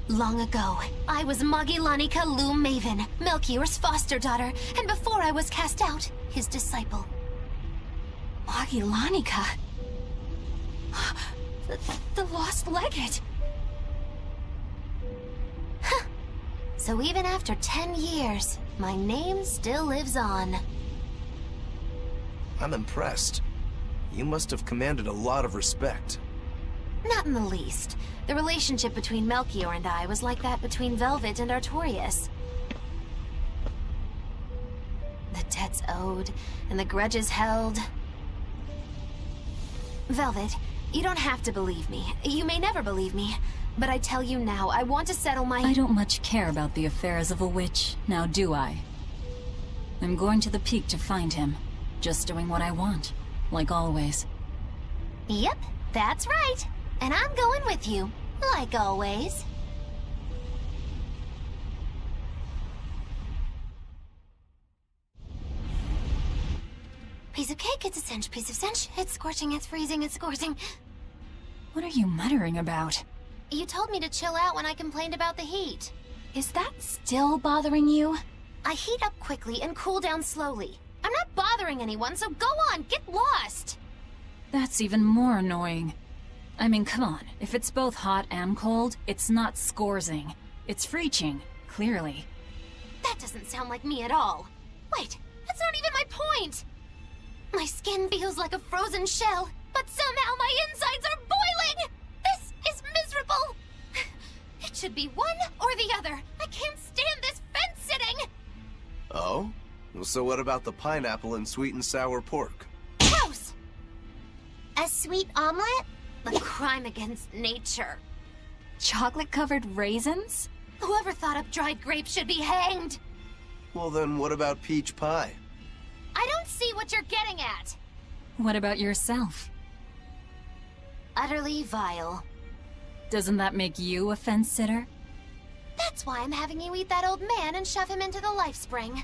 Long ago, I was Magilanica Loom Maven, Melchior's foster daughter, and before I was cast out, his disciple. Magilanica? The lost legate? Huh. So even after 10 years, my name still lives on. I'm impressed. You must have commanded a lot of respect. Not in the least. The relationship between Melchior and I was like that between Velvet and Artorias. The debts owed, and the grudges held. Velvet, you don't have to believe me. You may never believe me. But I tell you now, I want to settle my— I don't much care about the affairs of a witch, now do I? I'm going to the peak to find him. Just doing what I want, like always. Yep, that's right. And I'm going with you, like always. Piece of cake, it's a cinch. Piece of cinch, it's scorching, it's freezing, it's scorching. What are you muttering about? You told me to chill out when I complained about the heat. Is that still bothering you? I heat up quickly and cool down slowly. I'm not bothering anyone, so go on, get lost! That's even more annoying. I mean, come on. If it's both hot and cold, it's not scorzing. It's freeching, clearly. That doesn't sound like me at all. Wait, that's not even my point! My skin feels like a frozen shell, but somehow my insides are boiling! This is miserable! It should be one or the other. I can't stand this fence-sitting! Oh? So what about the pineapple and sweet and sour pork? Gross! A sweet omelet? A crime against nature. Chocolate-covered raisins? Whoever thought up dried grapes should be hanged! Well then, what about peach pie? I don't see what you're getting at! What about yourself? Utterly vile. Doesn't that make you a fence-sitter? That's why I'm having you eat that old man and shove him into the life spring.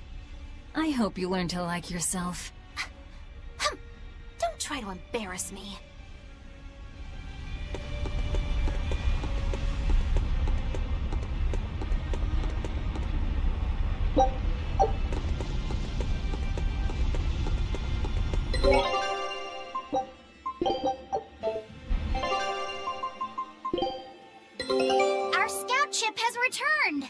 I hope you learn to like yourself. Don't try to embarrass me. ship has returned.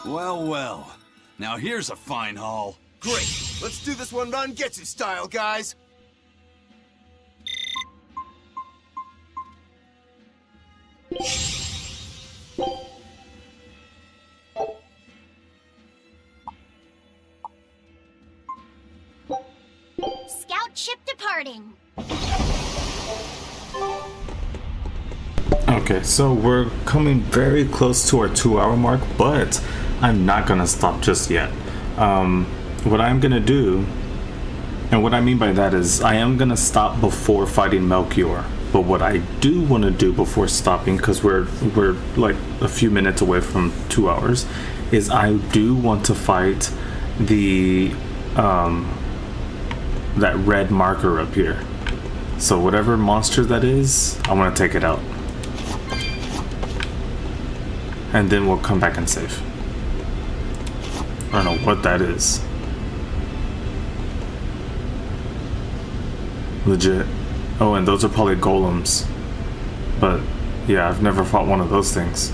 Well, well. Now here's a fine haul. Great. Let's do this one Rangetsu style, guys. Scout ship departing. Okay, so we're coming very close to our 2-hour mark, but I'm not gonna stop just yet. What I'm gonna do, and what I mean by that is I am gonna stop before fighting Melchior. But what I do want to do before stopping, because we're like a few minutes away from 2 hours, is I do want to fight the that red marker up here. So whatever monster that is, I want to take it out. And then we'll come back and save. I don't know what that is. Legit. Oh, and those are probably golems. But yeah, I've never fought one of those things.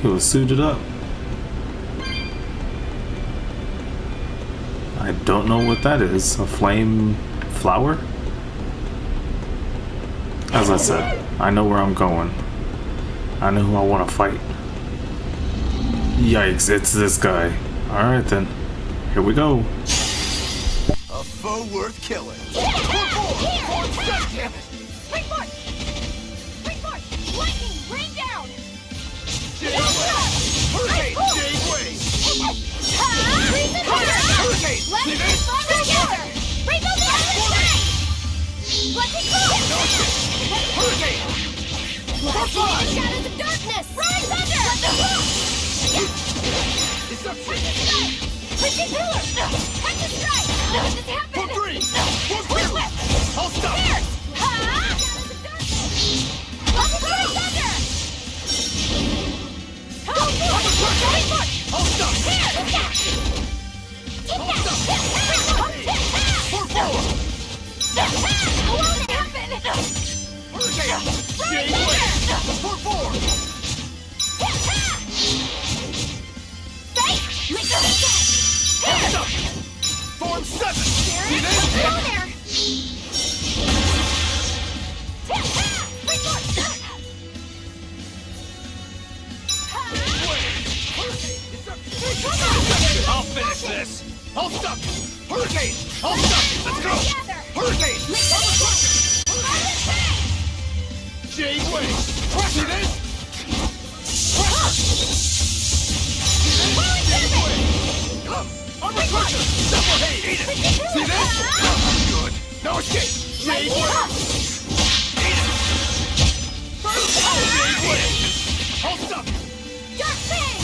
He was suited up. I don't know what that is. A flame flower? As I said, I know where I'm going. I know who I want to fight. Yikes, it's this guy. Alright then. Here we go. A foe worth killing. Damn it! Springboard! Springboard! Lightning! Rain down! Hurricane! J-Way! Freeze and Hurricane! Let's farm together! Rainbow Blast! Let's explode! Hurricane! Blast in the shadows of darkness! Roaring thunder! Pushing pillar! Catch a strike! What just happened? For 3! For 2! I'll stop! Here! Ha! Let's roaring thunder! I'll stop! Here! I'll stop! For 4! What just happened? Hurricane! J-Way! For 4! Here! Form 7! See this? Go there! I'll finish this! I'll stop! Hurricane! I'll stop! Let's go! Hurricane! J-Way! See this? Armor crusher! Double hate! Eat it! See this? Good! No escape! J-Way! Eat it! J-Way! I'll stop! Dark Fang!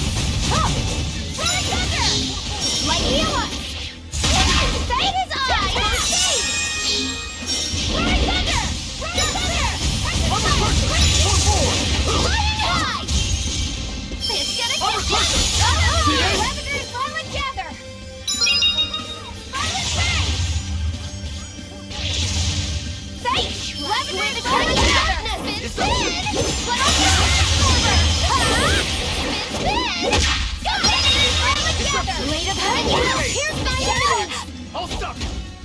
Roaring thunder! Light healer! Fate is I! Roaring thunder! Roaring thunder! Armor crusher! For 4! Flying high! It's gonna Armor get crusher! you! See this? Lavender Norman Gather! Violet Fang! Fate! Lavender Norman Gather! Spin, spin! Let us go! Spin, spin! Blade of Hope! Here's my evidence! I'll stop!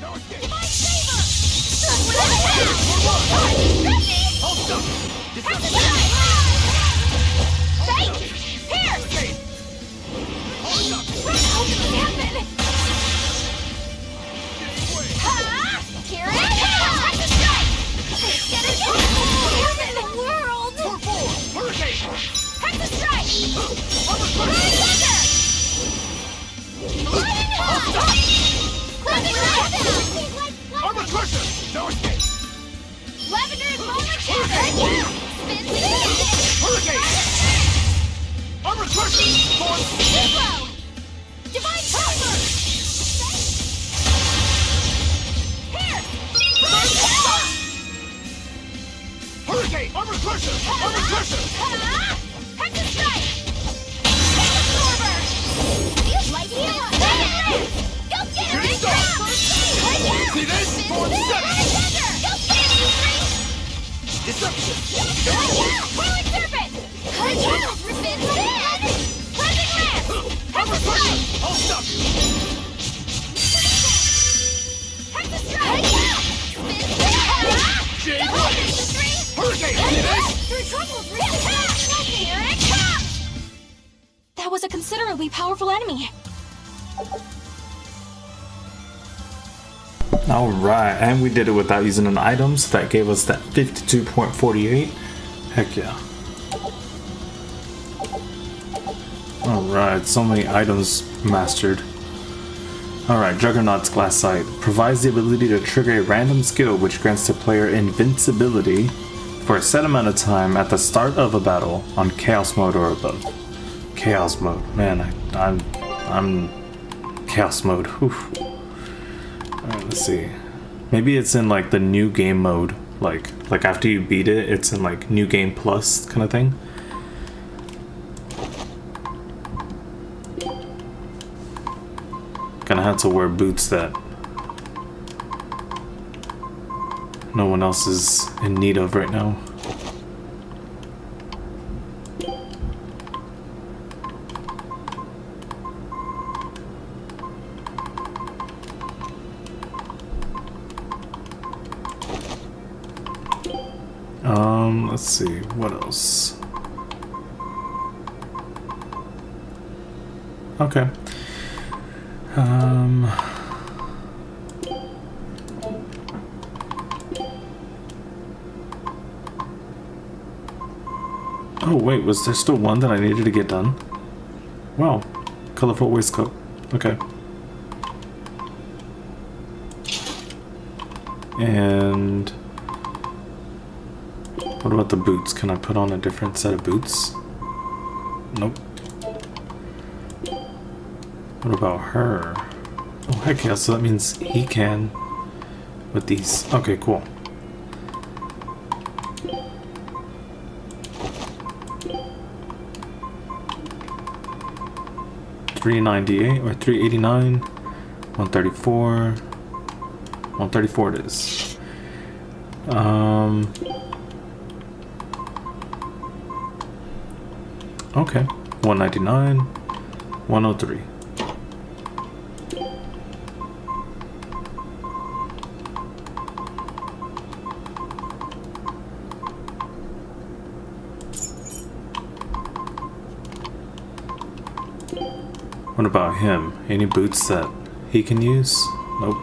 No escape! Divine Favor! Look what I have! I'll stop! Fate! Pierce! I'll stop! How did this happen? Ha! Here it is! Catch a strike! It's gonna get in the world! For 4! Hurricane! Catch a strike! Armor Roaring crusher! thunder! Flying high! Closing right! Armor crusher! No escape! Lavender's moment gather! Spin, spin! Hurricane! Armor crusher! For Hero! Divine Favor! Here! Hurricane! Armor crusher! Armor crusher! Catch a strike! Absorber! Light healer! Go get her! was a considerably powerful enemy. Alright, and we did it without using an item, so that gave us that 52.48. Heck yeah. Alright, so many items mastered. Alright, Juggernaut's Glass Sight provides the ability to trigger a random skill which grants the player invincibility for a set amount of time at the start of a battle on Chaos Mode or above. Chaos Mode, man, I'm Chaos Mode. Oof. Alright, let's see. Maybe it's in like the new game mode, like after you beat it, it's in like new game plus kind of thing. Gonna have to wear boots that no one else is in need of right now. Let's see, what else? Okay. Oh wait, was there still one that I needed to get done? Wow, colorful waistcoat. Okay. And what about the boots? Can I put on a different set of boots? Nope. What about her? Oh heck yeah, so that means he can with these. Okay, cool. $398 or $389, 134, 134 it is. Okay, 199, 103. What about him? Any boots that he can use? Nope.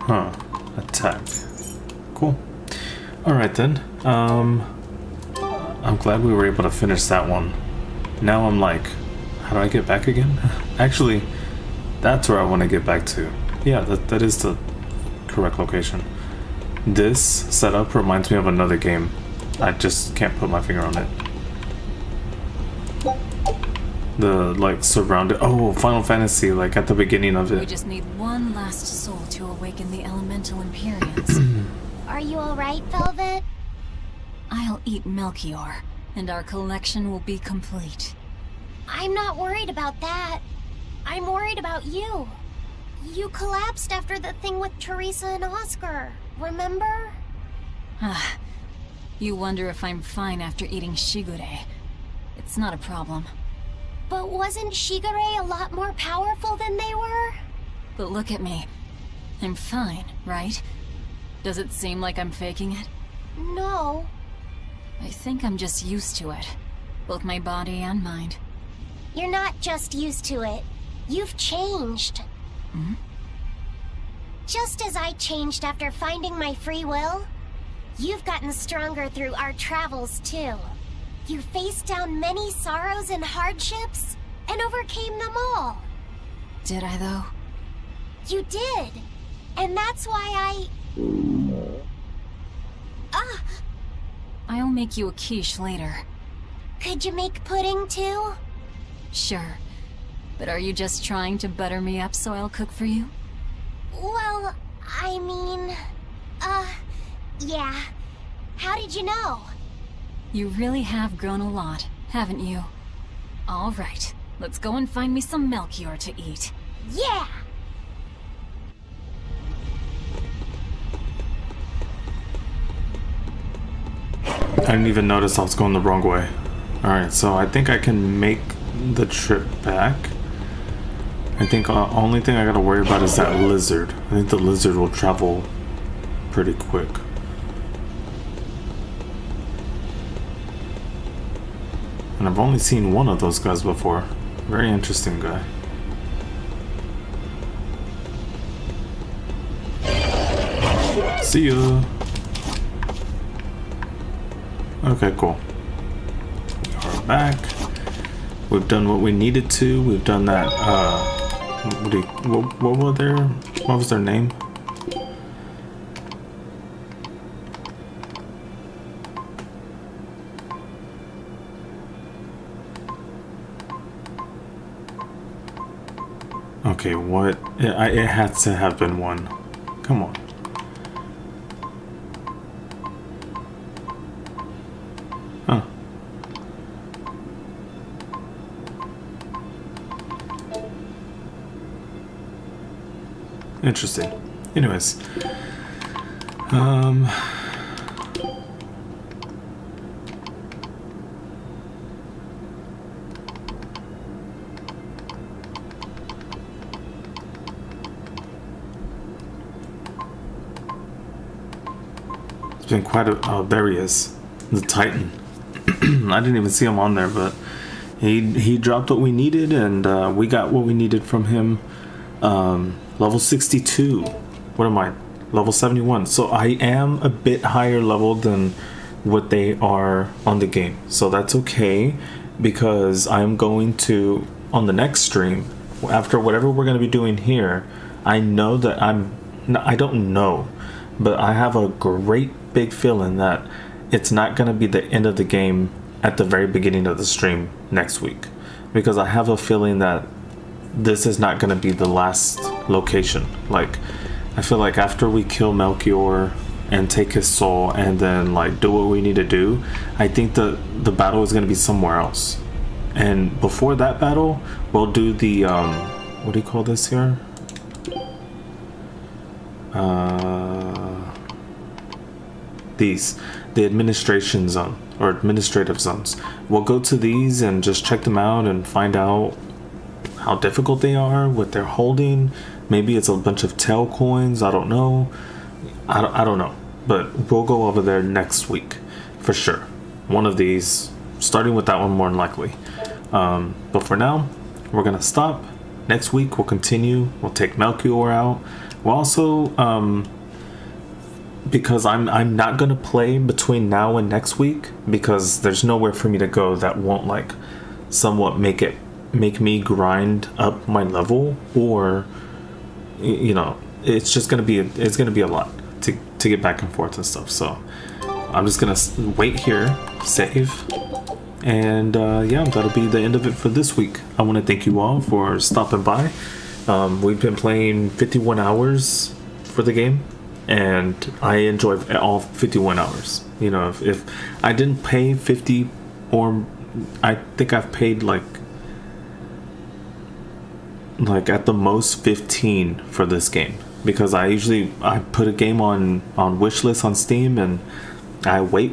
Huh. Attack. Cool. Alright then. I'm glad we were able to finish that one. Now I'm like, how do I get back again? Actually, that's where I want to get back to. Yeah, that is the correct location. This setup reminds me of another game. I just can't put my finger on it. The like surrounded. Oh, Final Fantasy, like at the beginning of it. We just need one last soul to awaken the elemental Empyreans. Are you alright, Velvet? I'll eat Melchior, and our collection will be complete. I'm not worried about that. I'm worried about you. You collapsed after the thing with Teresa and Oscar, remember? You wonder if I'm fine after eating Shigure. It's not a problem. But wasn't Shigure a lot more powerful than they were? But look at me. I'm fine, right? Does it seem like I'm faking it? No. I think I'm just used to it. Both my body and mind. You're not just used to it. You've changed. Hmm? Just as I changed after finding my free will, you've gotten stronger through our travels too. You faced down many sorrows and hardships, and overcame them all. Did I, though? You did. And that's why I'll make you a quiche later. Could you make pudding too? Sure. But are you just trying to butter me up so I'll cook for you? Well, I mean... yeah. How did you know? You really have grown a lot, haven't you? All right, let's go and find me some Melchior to eat. Yeah! I didn't even notice I was going the wrong way. Alright, so I think I can make the trip back. I think the only thing I gotta worry about is that lizard. I think the lizard will travel pretty quick. And I've only seen one of those guys before. Very interesting guy. See ya. Okay, cool. We are back. We've done what we needed to. We've done that. What was their name? Okay, what? It had to have been one. Come on. Huh. Interesting. Anyways. It's been quite a... there he is. The Titan. I didn't even see him on there, but he dropped what we needed, and we got what we needed from him. Level 62. What am I? Level 71. So I am a bit higher level than what they are on the game. So that's okay, because I'm going to, on the next stream, after whatever we're going to be doing here, I know that I don't know, but I have a great big feeling that it's not going to be the end of the game at the very beginning of the stream next week, because I have a feeling that this is not going to be the last location. Like, I feel like after we kill Melchior and take his soul and then like do what we need to do, I think the battle is going to be somewhere else. And before that battle, we'll do the what do you call this here? The administration zone, or administrative zones. We'll go to these and just check them out and find out how difficult they are, what they're holding. Maybe it's a bunch of tail coins. I don't know. I don't know. But we'll go over there next week for sure. One of these, starting with that one more than likely. But for now, we're gonna stop. Next week we'll continue. We'll take Melchior out. We'll also because I'm not gonna play between now and next week, because there's nowhere for me to go that won't like somewhat make me grind up my level, or you know, it's just gonna be a lot to get back and forth and stuff. So I'm just gonna wait here, save, and yeah, that'll be the end of it for this week. I want to thank you all for stopping by. We've been playing 51 hours for the game, and I enjoyed all 51 hours. You know, if I didn't pay 50, or I think I've paid like at the most 15 for this game, because I put a game on wishlist on Steam, and I wait,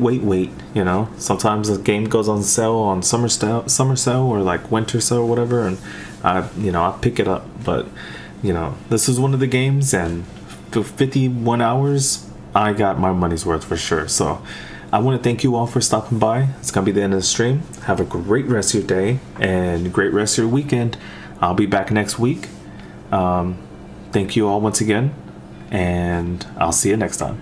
you know. Sometimes the game goes on sale on summer sale or like winter sale or whatever, and I pick it up. But you know, this is one of the games, and for 51 hours I got my money's worth for sure. So I want to thank you all for stopping by. It's gonna be the end of the stream. Have a great rest of your day and great rest of your weekend. I'll be back next week. Thank you all once again, and I'll see you next time.